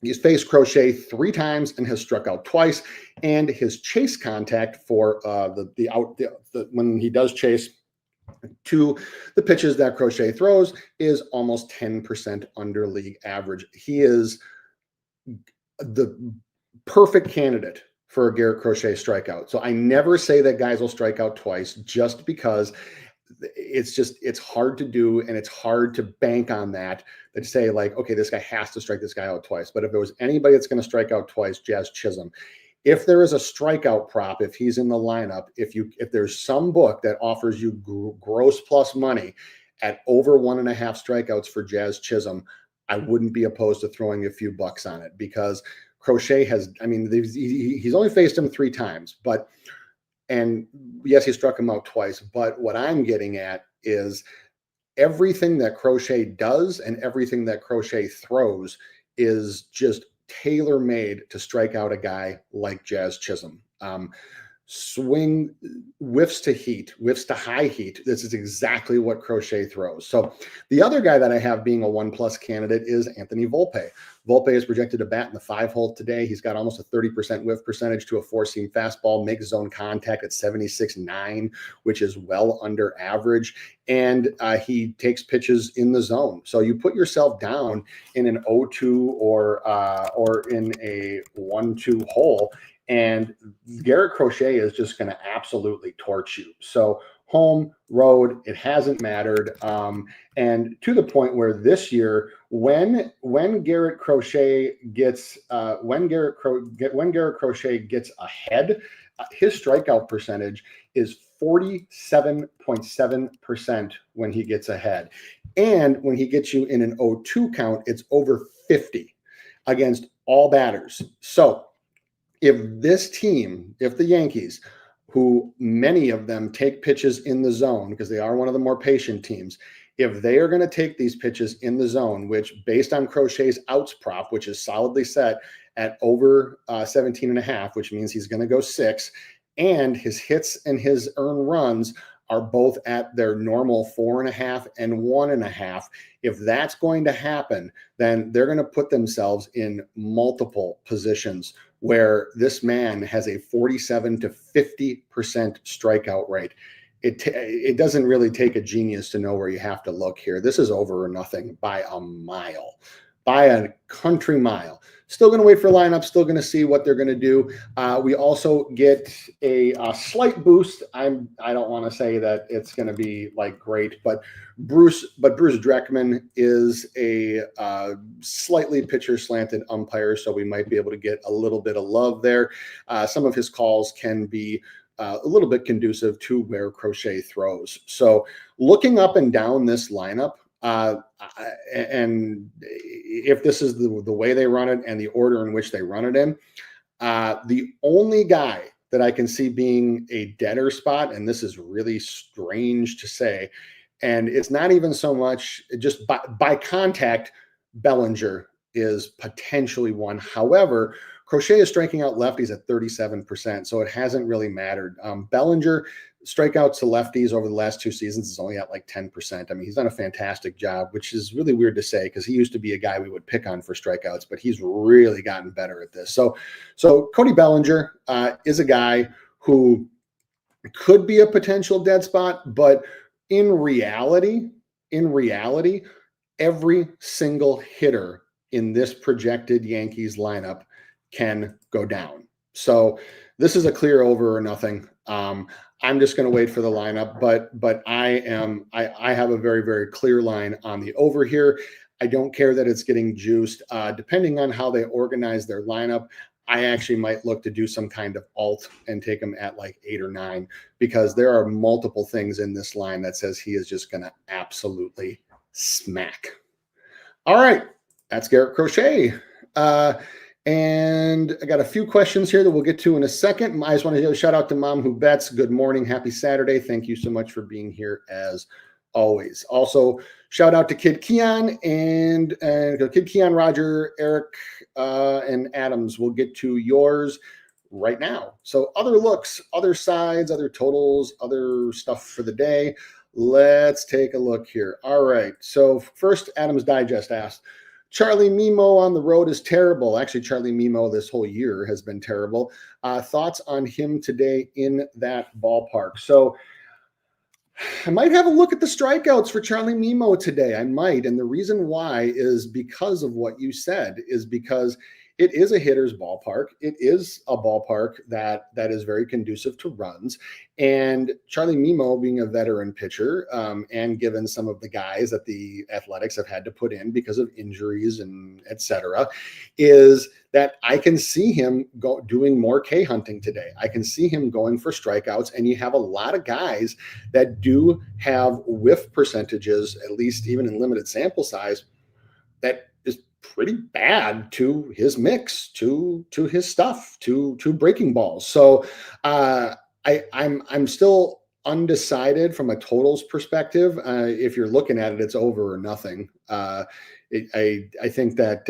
He's faced Crochet 3 times and has struck out twice, and his chase contact for when he does chase to the pitches that Crochet throws is almost 10% under league average. He is the perfect candidate for a Garrett Crochet strikeout. So I never say that guys will strike out twice, just because it's hard to do, and it's hard to bank on that to say like, okay, this guy has to strike this guy out twice. But if there was anybody that's going to strike out twice, Jazz Chisholm. If there is a strikeout prop, if he's in the lineup, if there's some book that offers you gross plus money at over 1.5 strikeouts for Jazz Chisholm, I wouldn't be opposed to throwing a few bucks on it, because Crochet has, he's only faced him 3 times, and yes, he struck him out twice. But what I'm getting at is everything that Crochet does and everything that Crochet throws is just tailor-made to strike out a guy like Jazz Chisholm. Swing, whiffs to high heat. This is exactly what Crochet throws. So the other guy that I have being a 1+ candidate is Anthony Volpe. Volpe is projected to bat in the 5 hole today. He's got almost a 30% whiff percentage to a 4-seam fastball, makes zone contact at 76.9, which is well under average. And he takes pitches in the zone. So you put yourself down in an 0-2 or in a 1-2 hole, and Garrett Crochet is just going to absolutely torch you. So home, road, it hasn't mattered. And to the point where this year, when Garrett Crochet gets ahead, his strikeout percentage is 47.7% when he gets ahead. And when he gets you in an 0-2 count, it's over 50. against all batters. So if this team, if the Yankees, who many of them take pitches in the zone because they are one of the more patient teams, if they are going to take these pitches in the zone, which based on Crochet's outs prop, which is solidly set at over 17 and a half, which means he's going to go 6, and his hits and his earned runs are both at their normal 4.5 and 1.5. If that's going to happen, then they're going to put themselves in multiple positions where this man has a 47 to 50% strikeout rate. It doesn't really take a genius to know where you have to look here. This is over or nothing by a mile, by a country mile. Still going to wait for lineup, still going to see what they're going to do. We also get a slight boost. I don't want to say that it's going to be like great, but Bruce Dreckman is a slightly pitcher slanted umpire, so we might be able to get a little bit of love there. Some of his calls can be a little bit conducive to where Crochet throws. So looking up and down this lineup, and if this is the way they run it and the order in which they run it in, the only guy that I can see being a deader spot, and this is really strange to say, and it's not even so much just by contact, Bellinger is potentially one. However, Crochet is striking out lefties at 37%, so it hasn't really mattered. Bellinger strikeouts to lefties over the last 2 seasons is only at like 10%. I mean, he's done a fantastic job, which is really weird to say because he used to be a guy we would pick on for strikeouts, but he's really gotten better at this. So Cody Bellinger is a guy who could be a potential dead spot, but in reality, every single hitter in this projected Yankees lineup can go down. So this is a clear over or nothing. I'm just going to wait for the lineup, but I have a very, very clear line on the over here. I don't care that it's getting juiced. Depending on how they organize their lineup, I actually might look to do some kind of alt and take him at like 8 or 9, because there are multiple things in this line that says he is just going to absolutely smack. All right, that's Garrett Crochet. And I got a few questions here that we'll get to in a second. I just want to give a shout out to Mom Who Bets. Good morning. Happy Saturday. Thank you so much for being here as always. Also, shout out to Kid Keon and Kid Keon, Roger, Eric, and Adams. We'll get to yours right now. So other looks, other sides, other totals, other stuff for the day. Let's take a look here. All right. So first, Adams Digest asked, Charlie Mimo on the road is terrible. Actually, Charlie Mimo this whole year has been terrible. Thoughts on him today in that ballpark? So I might have a look at the strikeouts for Charlie Mimo today. I might. And the reason why is because of what you said, is because it is a hitter's ballpark. It is a ballpark that is very conducive to runs. And Charlie Mimo, being a veteran pitcher, and given some of the guys that the Athletics have had to put in because of injuries and et cetera, is that I can see him doing more K hunting today. I can see him going for strikeouts, and you have a lot of guys that do have whiff percentages, at least even in limited sample size, that is pretty bad to his mix, to his stuff, to breaking balls. So I'm still undecided from a totals perspective. If you're looking at it, it's over or nothing. I think that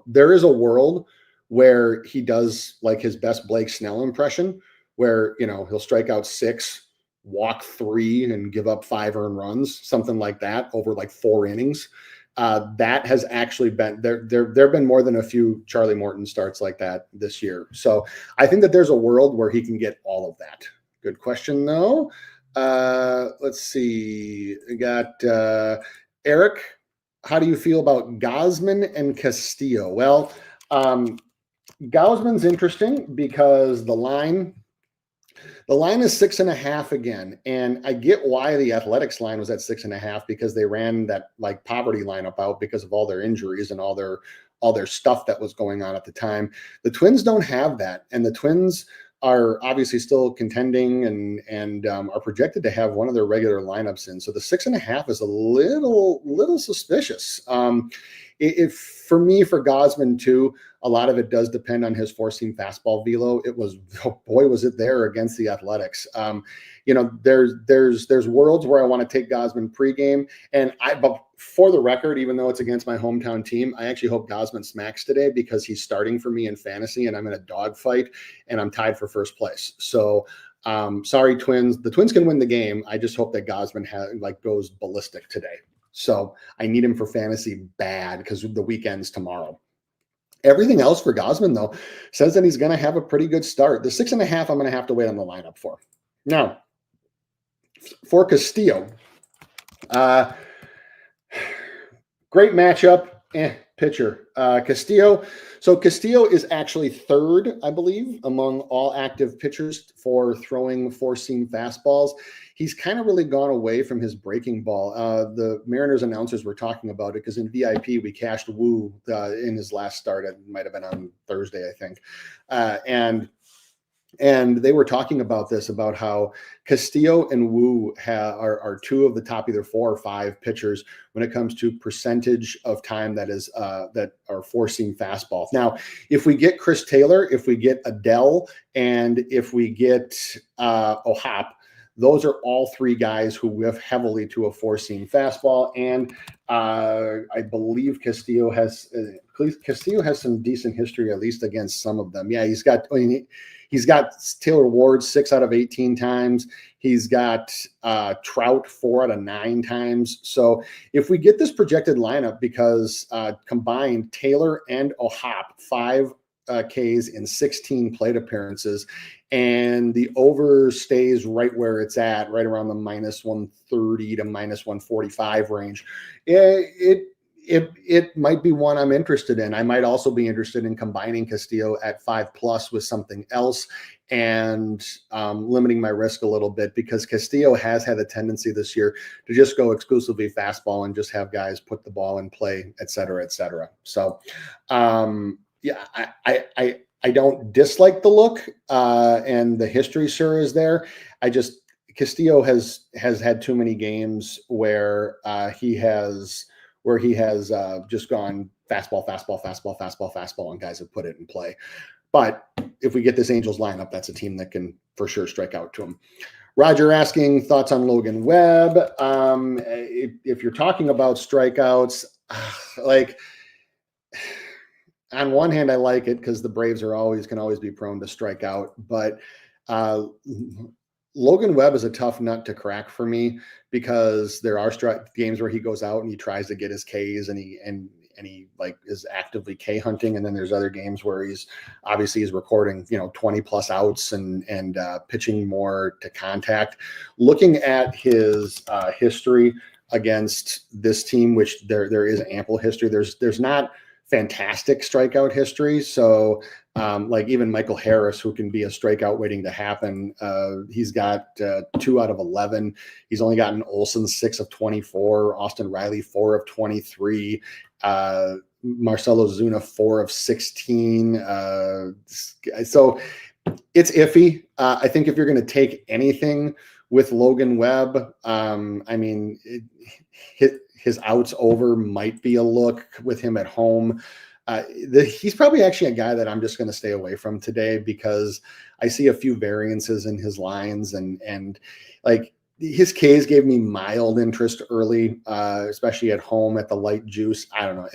there is a world where he does like his best Blake Snell impression, where he'll strike out 6, walk 3, and give up 5 earned runs, something like that over like 4 innings. That has actually been there. There've been more than a few Charlie Morton starts like that this year. So I think that there's a world where he can get all of that. Good question though. Let's see. We got Eric. How do you feel about Gausman and Castillo? Well, Gausman's interesting because the line is 6.5 again. And I get why the Athletics line was at 6.5, because they ran that like poverty lineup out because of all their injuries and all their stuff that was going on at the time. The Twins don't have that. And the Twins are obviously still contending and are projected to have one of their regular lineups in. So the 6.5 is a little suspicious. for me, for Gosman too, a lot of it does depend on his four-seam fastball velo. It was, oh boy, was it there against the Athletics. There's worlds where I want to take Gosman pregame, but for the record, even though it's against my hometown team, I actually hope Gosman smacks today because he's starting for me in fantasy, and I'm in a dogfight, and I'm tied for first place. So, sorry, Twins. The Twins can win the game. I just hope that Gosman goes ballistic today. So I need him for fantasy bad because the weekend's tomorrow. Everything else for Gosman, though, says that he's going to have a pretty good start. The 6.5, I'm going to have to wait on the lineup for. Now, for Castillo, great matchup, pitcher. Castillo. So Castillo is actually third, I believe, among all active pitchers for throwing four-seam fastballs. He's kind of really gone away from his breaking ball. The Mariners announcers were talking about it because in VIP we cashed Wu in his last start. It might have been on Thursday, I think, and they were talking about this, about how Castillo and Wu are two of the top either 4 or 5 pitchers when it comes to percentage of time that are four-seam fastballs. Now, if we get Chris Taylor, if we get Adele, and if we get O'Hop, those are all 3 guys who whiff heavily to a four-seam fastball, and I believe Castillo has some decent history, at least against some of them. Yeah, he's got Taylor Ward 6 out of 18 times. He's got Trout 4 out of 9 times. So if we get this projected lineup, because combined Taylor and O'Hop 5 Ks in 16 plate appearances, and the over stays right where it's at, right around the -130 to -145 range. It might be one I'm interested in. I might also be interested in combining Castillo at 5+ with something else and limiting my risk a little bit, because Castillo has had a tendency this year to just go exclusively fastball and just have guys put the ball in play, et cetera, et cetera. So, yeah, I don't dislike the look, and the history sure is there. Castillo has had too many games where he has just gone fastball, and guys have put it in play. But if we get this Angels lineup, that's a team that can for sure strike out to him. Roger asking thoughts on Logan Webb. If you're talking about strikeouts, on one hand, I like it because the Braves can always be prone to strike out, but Logan Webb is a tough nut to crack for me, because there are games where he goes out and he tries to get his Ks and he is actively K hunting, and then there's other games where he's recording 20+ outs and pitching more to contact. Looking at his history against this team, which there is ample history. There's not fantastic strikeout history. So even Michael Harris, who can be a strikeout waiting to happen, he's got 2 out of 11. He's only gotten Olsen 6 of 24, Austin Riley 4 of 23, Marcelo Zuna 4 of 16. So it's iffy. I think if you're going to take anything with Logan Webb, his outs over might be a look with him at home. He's probably actually a guy that I'm just going to stay away from today, because I see a few variances in his lines, and his Ks gave me mild interest early, especially at home at the light juice. I don't know.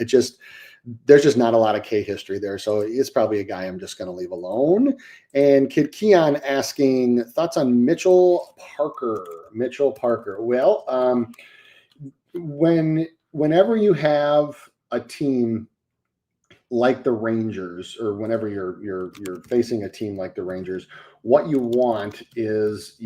There's just not a lot of K history there. So it's probably a guy I'm just going to leave alone. And Kid Keon asking thoughts on Mitchell Parker. Well, whenever you have a team like the Rangers, or whenever you're facing a team like the Rangers, what you want is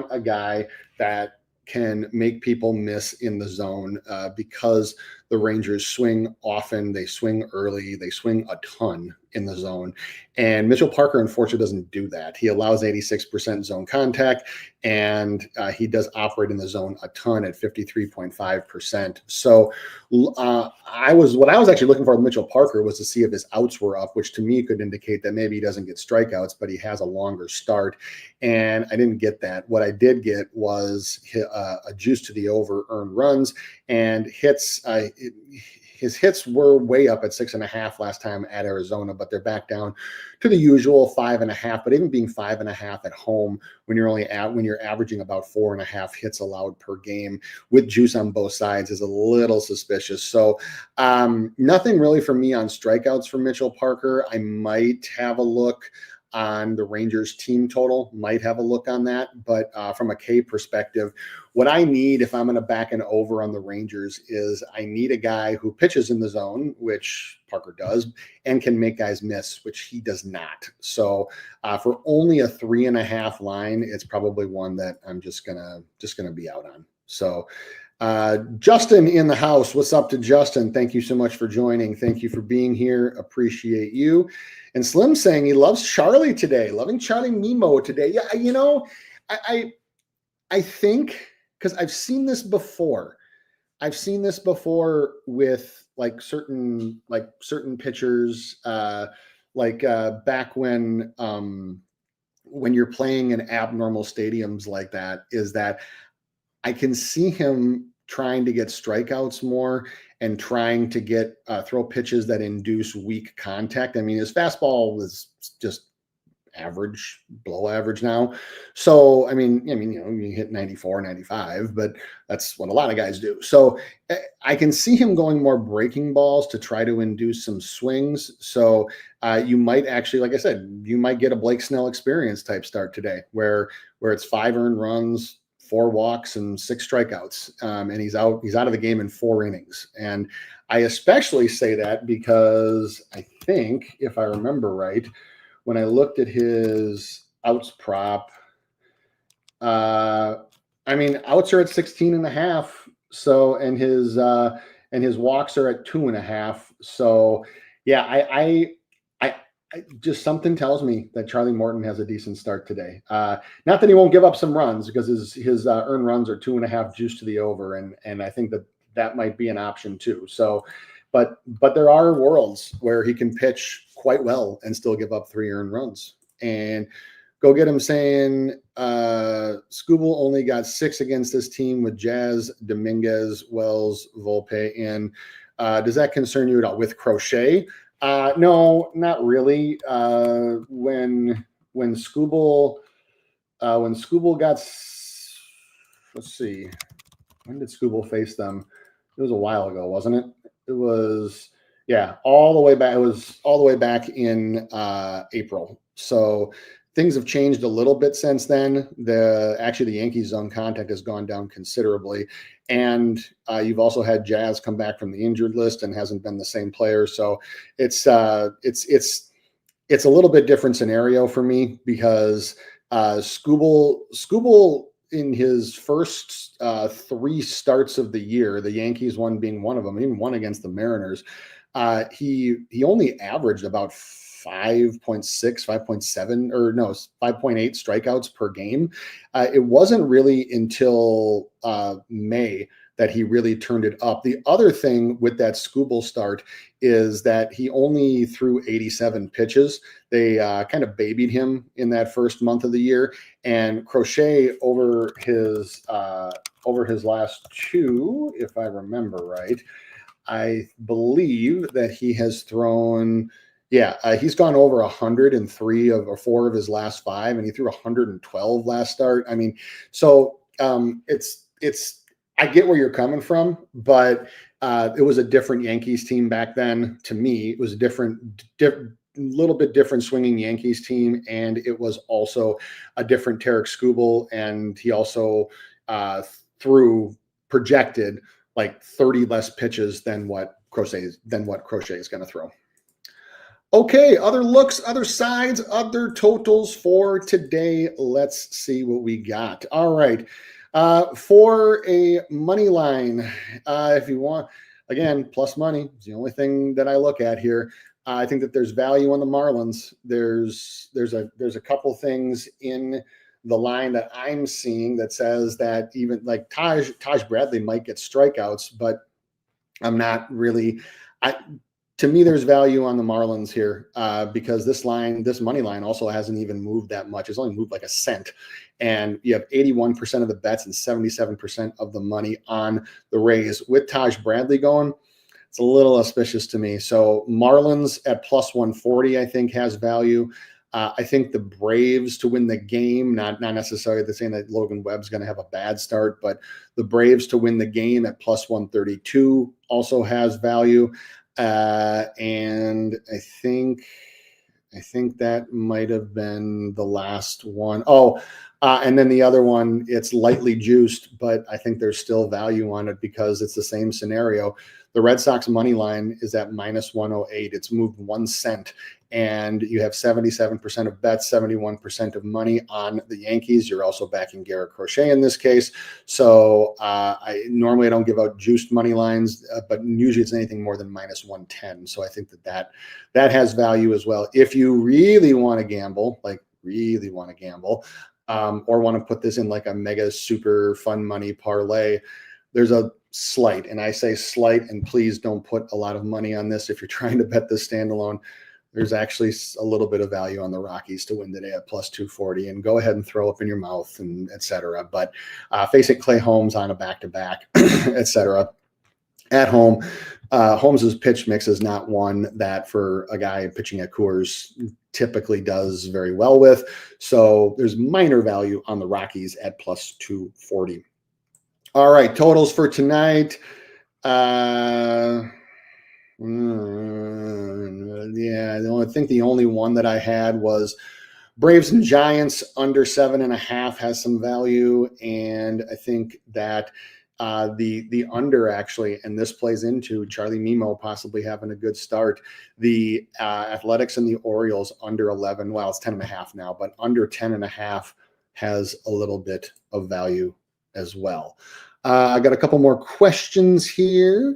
a guy that can make people miss in the zone, because the Rangers swing often, they swing early, they swing a ton in the zone. And Mitchell Parker, unfortunately, doesn't do that. He allows 86% zone contact, and he does operate in the zone a ton at 53.5%. So what I was actually looking for with Mitchell Parker was to see if his outs were up, which to me could indicate that maybe he doesn't get strikeouts, but he has a longer start. And I didn't get that. What I did get was a juice to the over earned runs and hits. his hits were way up at 6.5 last time at Arizona, but they're back down to the usual 5.5. But even being 5.5 at home, when you're averaging about 4.5 hits allowed per game with juice on both sides, is a little suspicious. So nothing really for me on strikeouts for Mitchell Parker. I might have a look on the Rangers team total, might have a look on that. But from a K perspective, what I need if I'm going to back an over on the Rangers is I need a guy who pitches in the zone, which Parker does, and can make guys miss, which he does not. So for only a 3.5 line, it's probably one that I'm just gonna be out on. So Justin in the house. What's up to Justin? Thank you so much for joining. Thank you for being here. Appreciate you. And Slim saying he loves Charlie today, loving Charlie Mimo today. Yeah, I think because I've seen this before. I've seen this before with certain pitchers, back when you're playing in abnormal stadiums like that, is that I can see him trying to get strikeouts more and trying to get throw pitches that induce weak contact. I mean, his fastball was just average, below average now. So, I mean, you hit 94, 95, but that's what a lot of guys do. So I can see him going more breaking balls to try to induce some swings. So you might actually, like I said, you might get a Blake Snell experience type start today where it's 5 earned runs, 4 walks and 6 strikeouts. And he's out of the game in 4 innings. And I especially say that because I think, if I remember right, when I looked at his outs prop, outs are at 16.5. So, and his walks are at 2.5. So yeah, I just, something tells me that Charlie Morton has a decent start today. Not that he won't give up some runs, because his earned runs are 2.5 juice to the over. And I think that might be an option too. So, but there are worlds where he can pitch quite well and still give up 3 earned runs. And go get him saying Skubal only got 6 against this team with Jazz, Dominguez, Wells, Volpe in. Does that concern you at all with Crochet? No, not really. When Skubal got, let's see, when did Skubal face them? It was a while ago, wasn't it? It was, yeah, all the way back. It was all the way back in April. So things have changed a little bit since then. The Yankees zone contact has gone down considerably. And you've also had Jazz come back from the injured list and hasn't been the same player. So it's a little bit different scenario for me, because Skubal in his first 3 starts of the year, the Yankees one being one of them, even one against the Mariners, he only averaged about 5.6, 5.7, or no, 5.8 strikeouts per game. It wasn't really until May that he really turned it up. The other thing with that Skubal start is that he only threw 87 pitches. They kind of babied him in that first month of the year. And Crochet over his last 2, if I remember right, I believe that he has thrown, he's gone over 103 or 4 of his last 5, and he threw 112 last start. I mean, so it's I get where you're coming from, but it was a different Yankees team back then. To me, it was a little bit different swinging Yankees team, and it was also a different Tarek Skubal, and he also threw projected like 30 less pitches than what Crochet is going to throw. Okay, other looks, other sides, other totals for today. Let's see what we got. All right. For a money line, if you want, again, plus money is the only thing that I look at here. I think that there's value on the Marlins. There's a couple things in the line that I'm seeing that says that even like Taj Bradley might get strikeouts, but I'm not really. To me, there's value on the Marlins here because this money line also hasn't even moved that much. It's only moved like a cent. And you have 81% of the bets and 77% of the money on the Rays. With Taj Bradley going, it's a little auspicious to me. So Marlins at plus 140, I think, has value. I think the Braves to win the game, not necessarily the saying that Logan Webb's going to have a bad start, but the Braves to win the game at plus 132 also has value. And I think that might have been the last one. Oh, and then the other one, it's lightly juiced, but I think there's still value on it because it's the same scenario. The Red Sox money line is at minus 108. It's moved 1 cent, and you have 77% of bets, 71% of money on the Yankees. You're also backing Garrett Crochet in this case. So I normally don't give out juiced money lines, but usually it's anything more than minus 110. So I think that has value as well. If you really want to gamble, or want to put this in like a mega super fun money parlay, there's a slight, and I say slight, and please don't put a lot of money on this if you're trying to bet this standalone. There's actually a little bit of value on the Rockies to win today at plus 240, and go ahead and throw up in your mouth and etc. But facing Clay Holmes on a back-to-back, etc. At home, Holmes's pitch mix is not one that for a guy pitching at Coors typically does very well with. So there's minor value on the Rockies at plus 240. All right, totals for tonight. Yeah, I think the only one that I had was Braves and Giants under 7.5 has some value, and I think that the under actually, and this plays into Charlie Mimo possibly having a good start. The Athletics and the Orioles under 11. Well, it's 10.5 now, but under 10.5 has a little bit of value as well. I got a couple more questions here.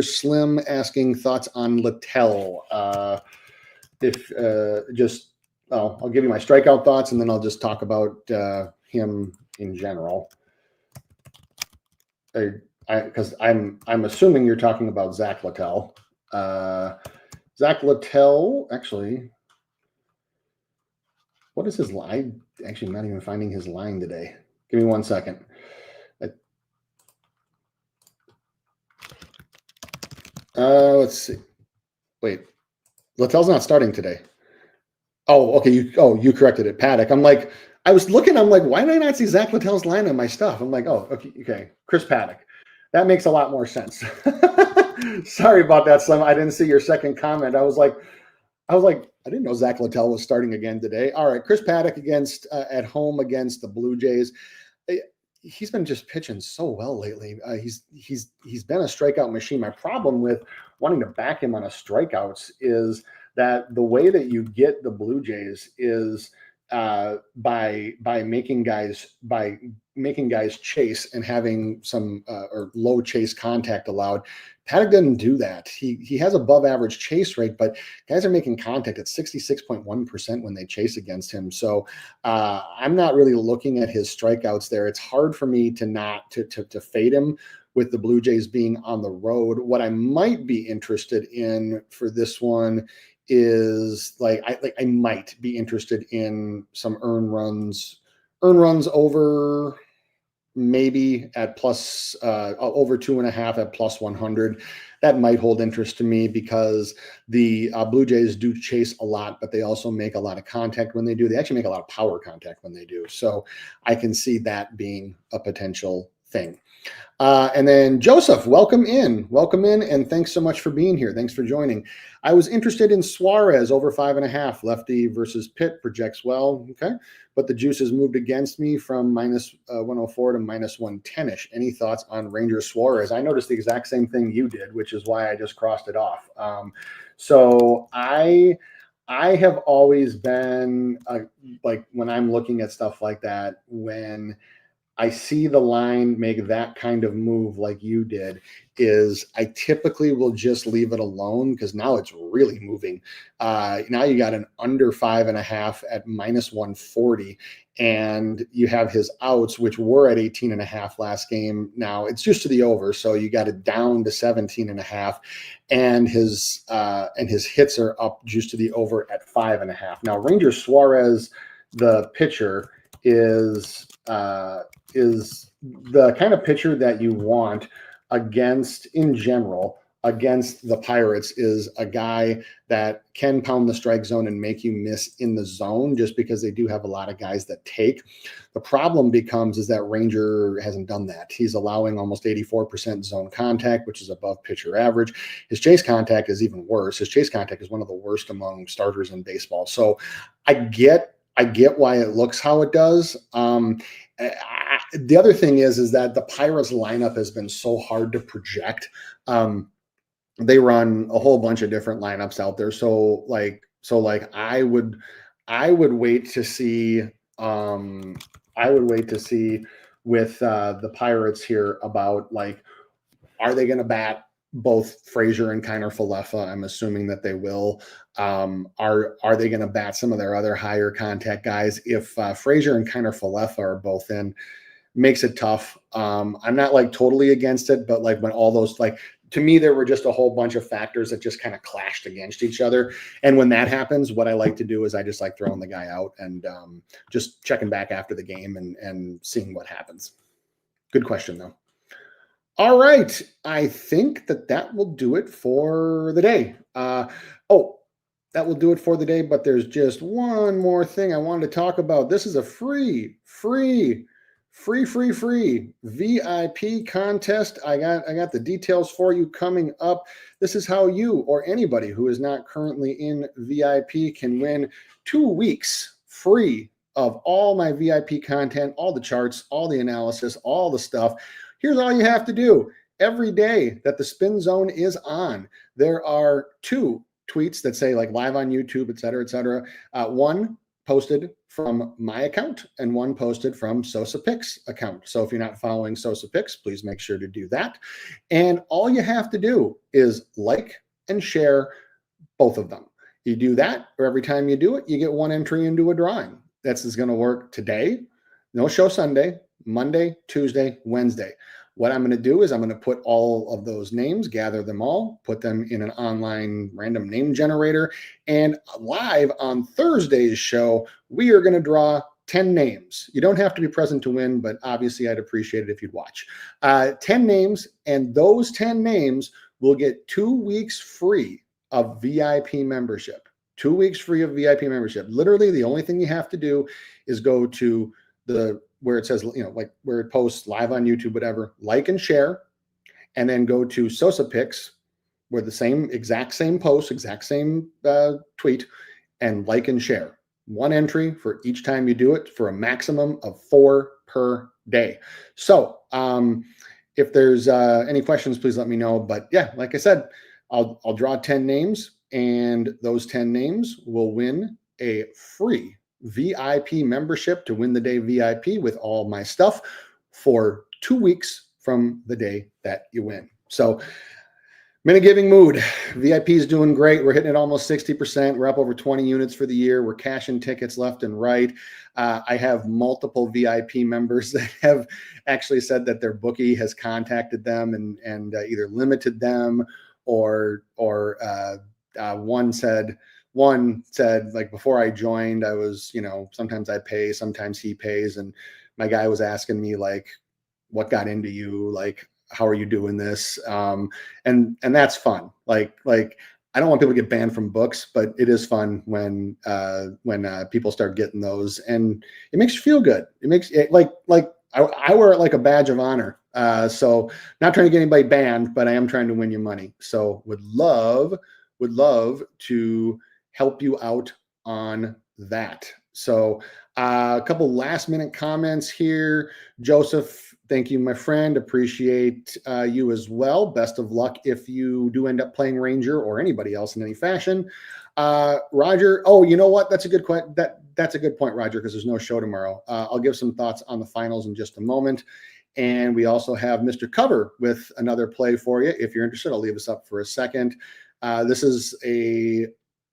Slim asking thoughts on Littell. I'll give you my strikeout thoughts, and then I'll just talk about him in general. Because I'm assuming you're talking about Zach Littell. Zach Littell, actually, what is his line? Actually, I'm not even finding his line today. Give me 1 second. Let's see. Wait, Littell's not starting today. Oh, okay. You corrected it. Paddock. I'm like, I was looking. I'm like, why did I not see Zach Littell's line on my stuff? I'm like, oh, okay. Chris Paddock. That makes a lot more sense. Sorry about that, Slim. I didn't see your second comment. I was like, I didn't know Zach Littell was starting again today. All right, Chris Paddock against at home against the Blue Jays. He's been just pitching so well lately. He's been a strikeout machine. My problem with wanting to back him on a strikeouts is that the way that you get the Blue Jays is by making guys chase and having some or low chase contact allowed. Paddock doesn't do that. He has above average chase rate, but guys are making contact at 66.1% when they chase against him. So I'm not really looking at his strikeouts there. It's hard for me to fade him with the Blue Jays being on the road. What I might be interested in for this one is I might be interested in some earn runs over maybe at plus over 2.5 at plus 100. That might hold interest to me because the Blue Jays do chase a lot, but they also make a lot of contact when they do. They actually make a lot of power contact when they do. So I can see that being a potential thing. And then Joseph, welcome in, and thanks so much for being here. Thanks for joining. I was interested in Suarez over 5.5. Lefty versus Pitt projects well. Okay, but the juice has moved against me from minus 104 to minus 110ish. Any thoughts on Ranger Suarez? I noticed the exact same thing you did, which is why I just crossed it off. So I have always been like when I'm looking at stuff like that, when I see the line make that kind of move like you did, is I typically will just leave it alone because now it's really moving. Now you got an under 5.5 at minus 140, and you have his outs, which were at 18.5 last game. Now it's just to the over, so you got it down to 17.5, and his hits are up just to the over at 5.5. Now Ranger Suarez, the pitcher, is the kind of pitcher that you want against, in general, against the Pirates is a guy that can pound the strike zone and make you miss in the zone, just because they do have a lot of guys that take. The problem becomes is that Ranger hasn't done that. He's allowing almost 84% zone contact, which is above pitcher average. His chase contact is even worse. His chase contact is one of the worst among starters in baseball. So I get why it looks how it does. The other thing is that the Pirates lineup has been so hard to project. They run a whole bunch of different lineups out there. So I would wait to see. I would wait to see with the Pirates here about, like, are they going to bat both Frazier and Kiner Falefa? I'm assuming that they will. Are they going to bat some of their other higher contact guys? If Frazier and Kiner Falefa are both in, makes it tough. I'm not like totally against it, but like when all those, like, to me, there were just a whole bunch of factors that just kind of clashed against each other. And when that happens, what I like to do is I just like throwing the guy out and just checking back after the game and seeing what happens. Good question, though. All right. I think that will do it for the day. That will do it for the day, but there's just one more thing I wanted to talk about. This is a free VIP contest. I got the details for you coming up. This is how you or anybody who is not currently in VIP can win 2 weeks free of all my VIP content, all the charts, all the analysis, all the stuff. Here's all you have to do. Every day that the Spin Zone is on, there are 2 tweets that say, like, live on YouTube, et cetera, et cetera. One posted from my account and one posted from Sosa Picks account. So if you're not following Sosa Picks, please make sure to do that. And all you have to do is like and share both of them. You do that, or every time you do it, you get 1 entry into a drawing. This is going to work today. No show Sunday, Monday, Tuesday, Wednesday. What I'm going to do is I'm going to put all of those names, gather them all, put them in an online random name generator. And live on Thursday's show, we are going to draw 10 names. You don't have to be present to win, but obviously I'd appreciate it if you'd watch. 10 names, and those 10 names will get 2 weeks free of VIP membership. 2 weeks free of VIP membership. Literally, the only thing you have to do is go to where it says, like where it posts live on YouTube, whatever, like and share, and then go to Sosa Picks, where the exact same post, exact same tweet, and like and share. 1 entry for each time you do it, for a maximum of 4 per day. So if there's any questions, please let me know. But yeah, like I said, I'll draw 10 names, and those 10 names will win a free VIP membership to win the day VIP with all my stuff for 2 weeks from the day that you win. So I'm in a giving mood. VIP is doing great. We're hitting it almost 60%. We're up over 20 units for the year. We're cashing tickets left and right. I have multiple VIP members that have actually said that their bookie has contacted them and either limited them or one said, like, before I joined, I was, sometimes I pay, sometimes he pays. And my guy was asking me, like, what got into you? Like, how are you doing this? And that's fun. Like I don't want people to get banned from books, but it is fun when people start getting those, and it makes you feel good. It makes it like I wear it like a badge of honor. So not trying to get anybody banned, but I am trying to win you money. So would love to help you out on that. So a couple last minute comments here. Joseph, thank you, my friend. Appreciate you as well. Best of luck if you do end up playing Ranger or anybody else in any fashion. Roger, oh, you know what? That's a good that's a good point, Roger, because there's no show tomorrow. I'll give some thoughts on the finals in just a moment. And we also have Mr. Cover with another play for you. If you're interested, I'll leave this up for a second. This is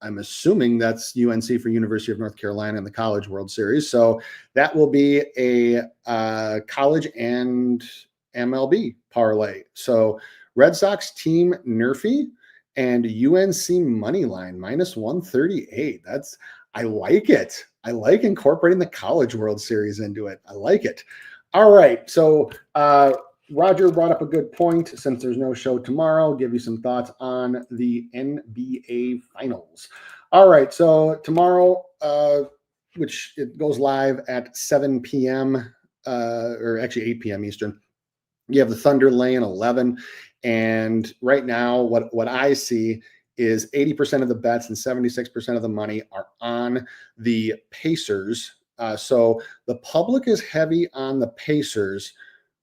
I'm assuming that's UNC for University of North Carolina in the College World Series. So that will be a college and MLB parlay. So Red Sox team Nerfy and UNC money line -138. I like it. I like incorporating the College World Series into it. I like it. All right. So Roger brought up a good point. Since there's no show tomorrow, I'll give you some thoughts on the NBA Finals. All right, so tomorrow, which it goes live at 7 p.m. Or actually 8 p.m. Eastern. You have the Thunder laying 11, and right now, what I see is 80% of the bets and 76% of the money are on the Pacers. So the public is heavy on the Pacers,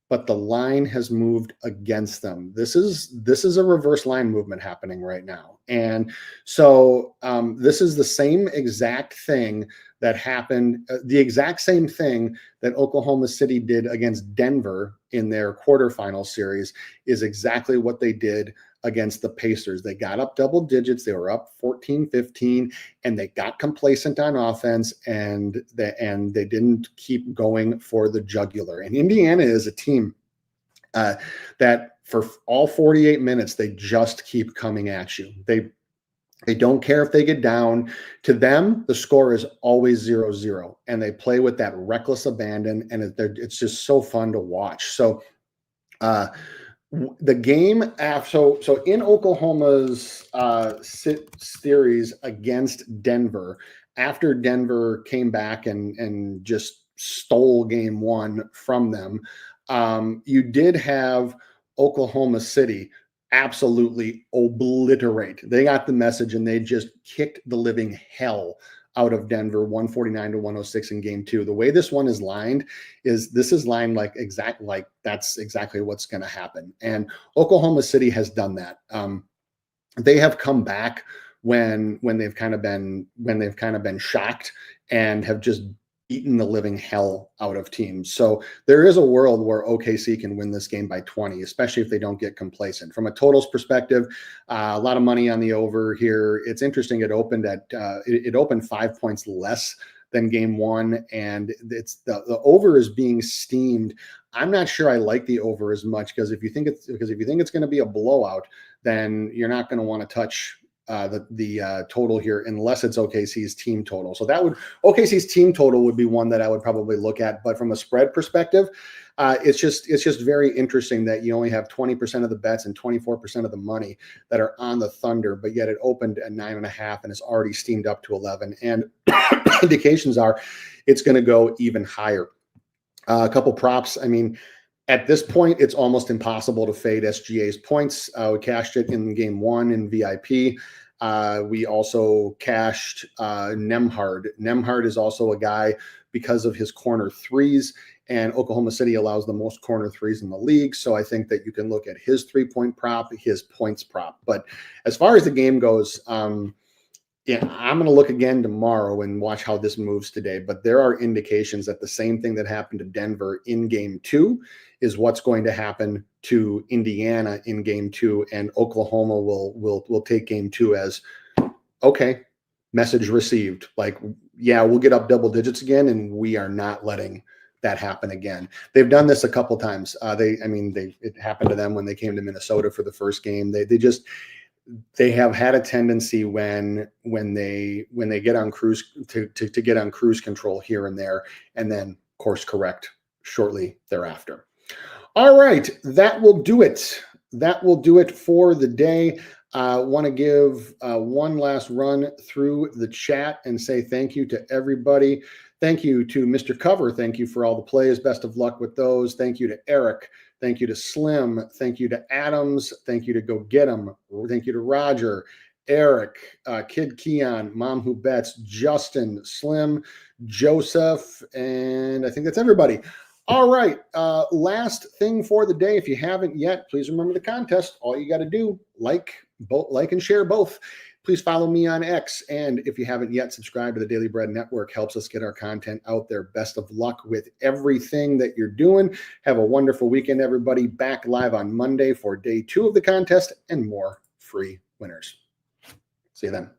but the line has moved against them. This is a reverse line movement happening right now, and so this is the same exact thing that happened, the exact same thing that Oklahoma City did against Denver in their quarterfinal series is exactly what they did against the Pacers. They got up double digits. They were up 14-15, and they got complacent on offense, and they didn't keep going for the jugular. And Indiana is a team that for all 48 minutes, they just keep coming at you. They don't care if they get down. To them, the score is always 0-0, and they play with that reckless abandon, and it's just so fun to watch. So the game after, so in Oklahoma's series against Denver, after Denver came back and just stole game one from them, you did have Oklahoma City absolutely obliterate. They got the message and they just kicked the living hell out of Denver, 149-106 in game two. The way this one is lined is like that's exactly what's going to happen. And Oklahoma City has done that. They have come back when they've kind of been shocked and have just beaten the living hell out of teams. So there is a world where OKC can win this game by 20, especially if they don't get complacent. From a totals perspective, a lot of money on the over here. It's interesting. It opened 5 points less than game one, and it's the over is being steamed. I'm not sure I like the over as much because if you think it's going to be a blowout, then you're not going to want to touch the total here unless it's OKC's team total. So OKC's team total would be one that I would probably look at. But from a spread perspective, it's just very interesting that you only have 20% of the bets and 24% of the money that are on the Thunder, but yet it opened at 9.5 and is already steamed up to 11. And indications are it's going to go even higher. A couple props. I mean, at this point, it's almost impossible to fade SGA's points. We cashed it in game one in VIP. We also cashed Nembhard. Nembhard is also a guy because of his corner threes, and Oklahoma City allows the most corner threes in the league. So I think that you can look at his 3-point prop, his points prop. But as far as the game goes, yeah, I'm going to look again tomorrow and watch how this moves today. But there are indications that the same thing that happened to Denver in game two is what's going to happen to Indiana in game two, and Oklahoma will take game two as okay, message received. Like, yeah, we'll get up double digits again, and we are not letting that happen again. They've done this a couple times. It happened to them when they came to Minnesota for the first game. They have had a tendency when they get on cruise to get on cruise control here and there, and then course correct shortly thereafter. All right, that will do it. That will do it for the day. Want to give one last run through the chat and say thank you to everybody. Thank you to Mr. Cover. Thank you for all the plays. Best of luck with those. Thank you to Eric. Thank you to Slim. Thank you to Adams. Thank you to Go Get 'em. Thank you to Roger, Eric, Kid Keon, Mom Who Bets, Justin, Slim, Joseph, and I think that's everybody. All right. Last thing for the day. If you haven't yet, please remember the contest. All you got to do, like and share both. Please follow me on X. And if you haven't yet, subscribe to the Daily Bread Network. Helps us get our content out there. Best of luck with everything that you're doing. Have a wonderful weekend, everybody. Back live on Monday for day 2 of the contest and more free winners. See you then.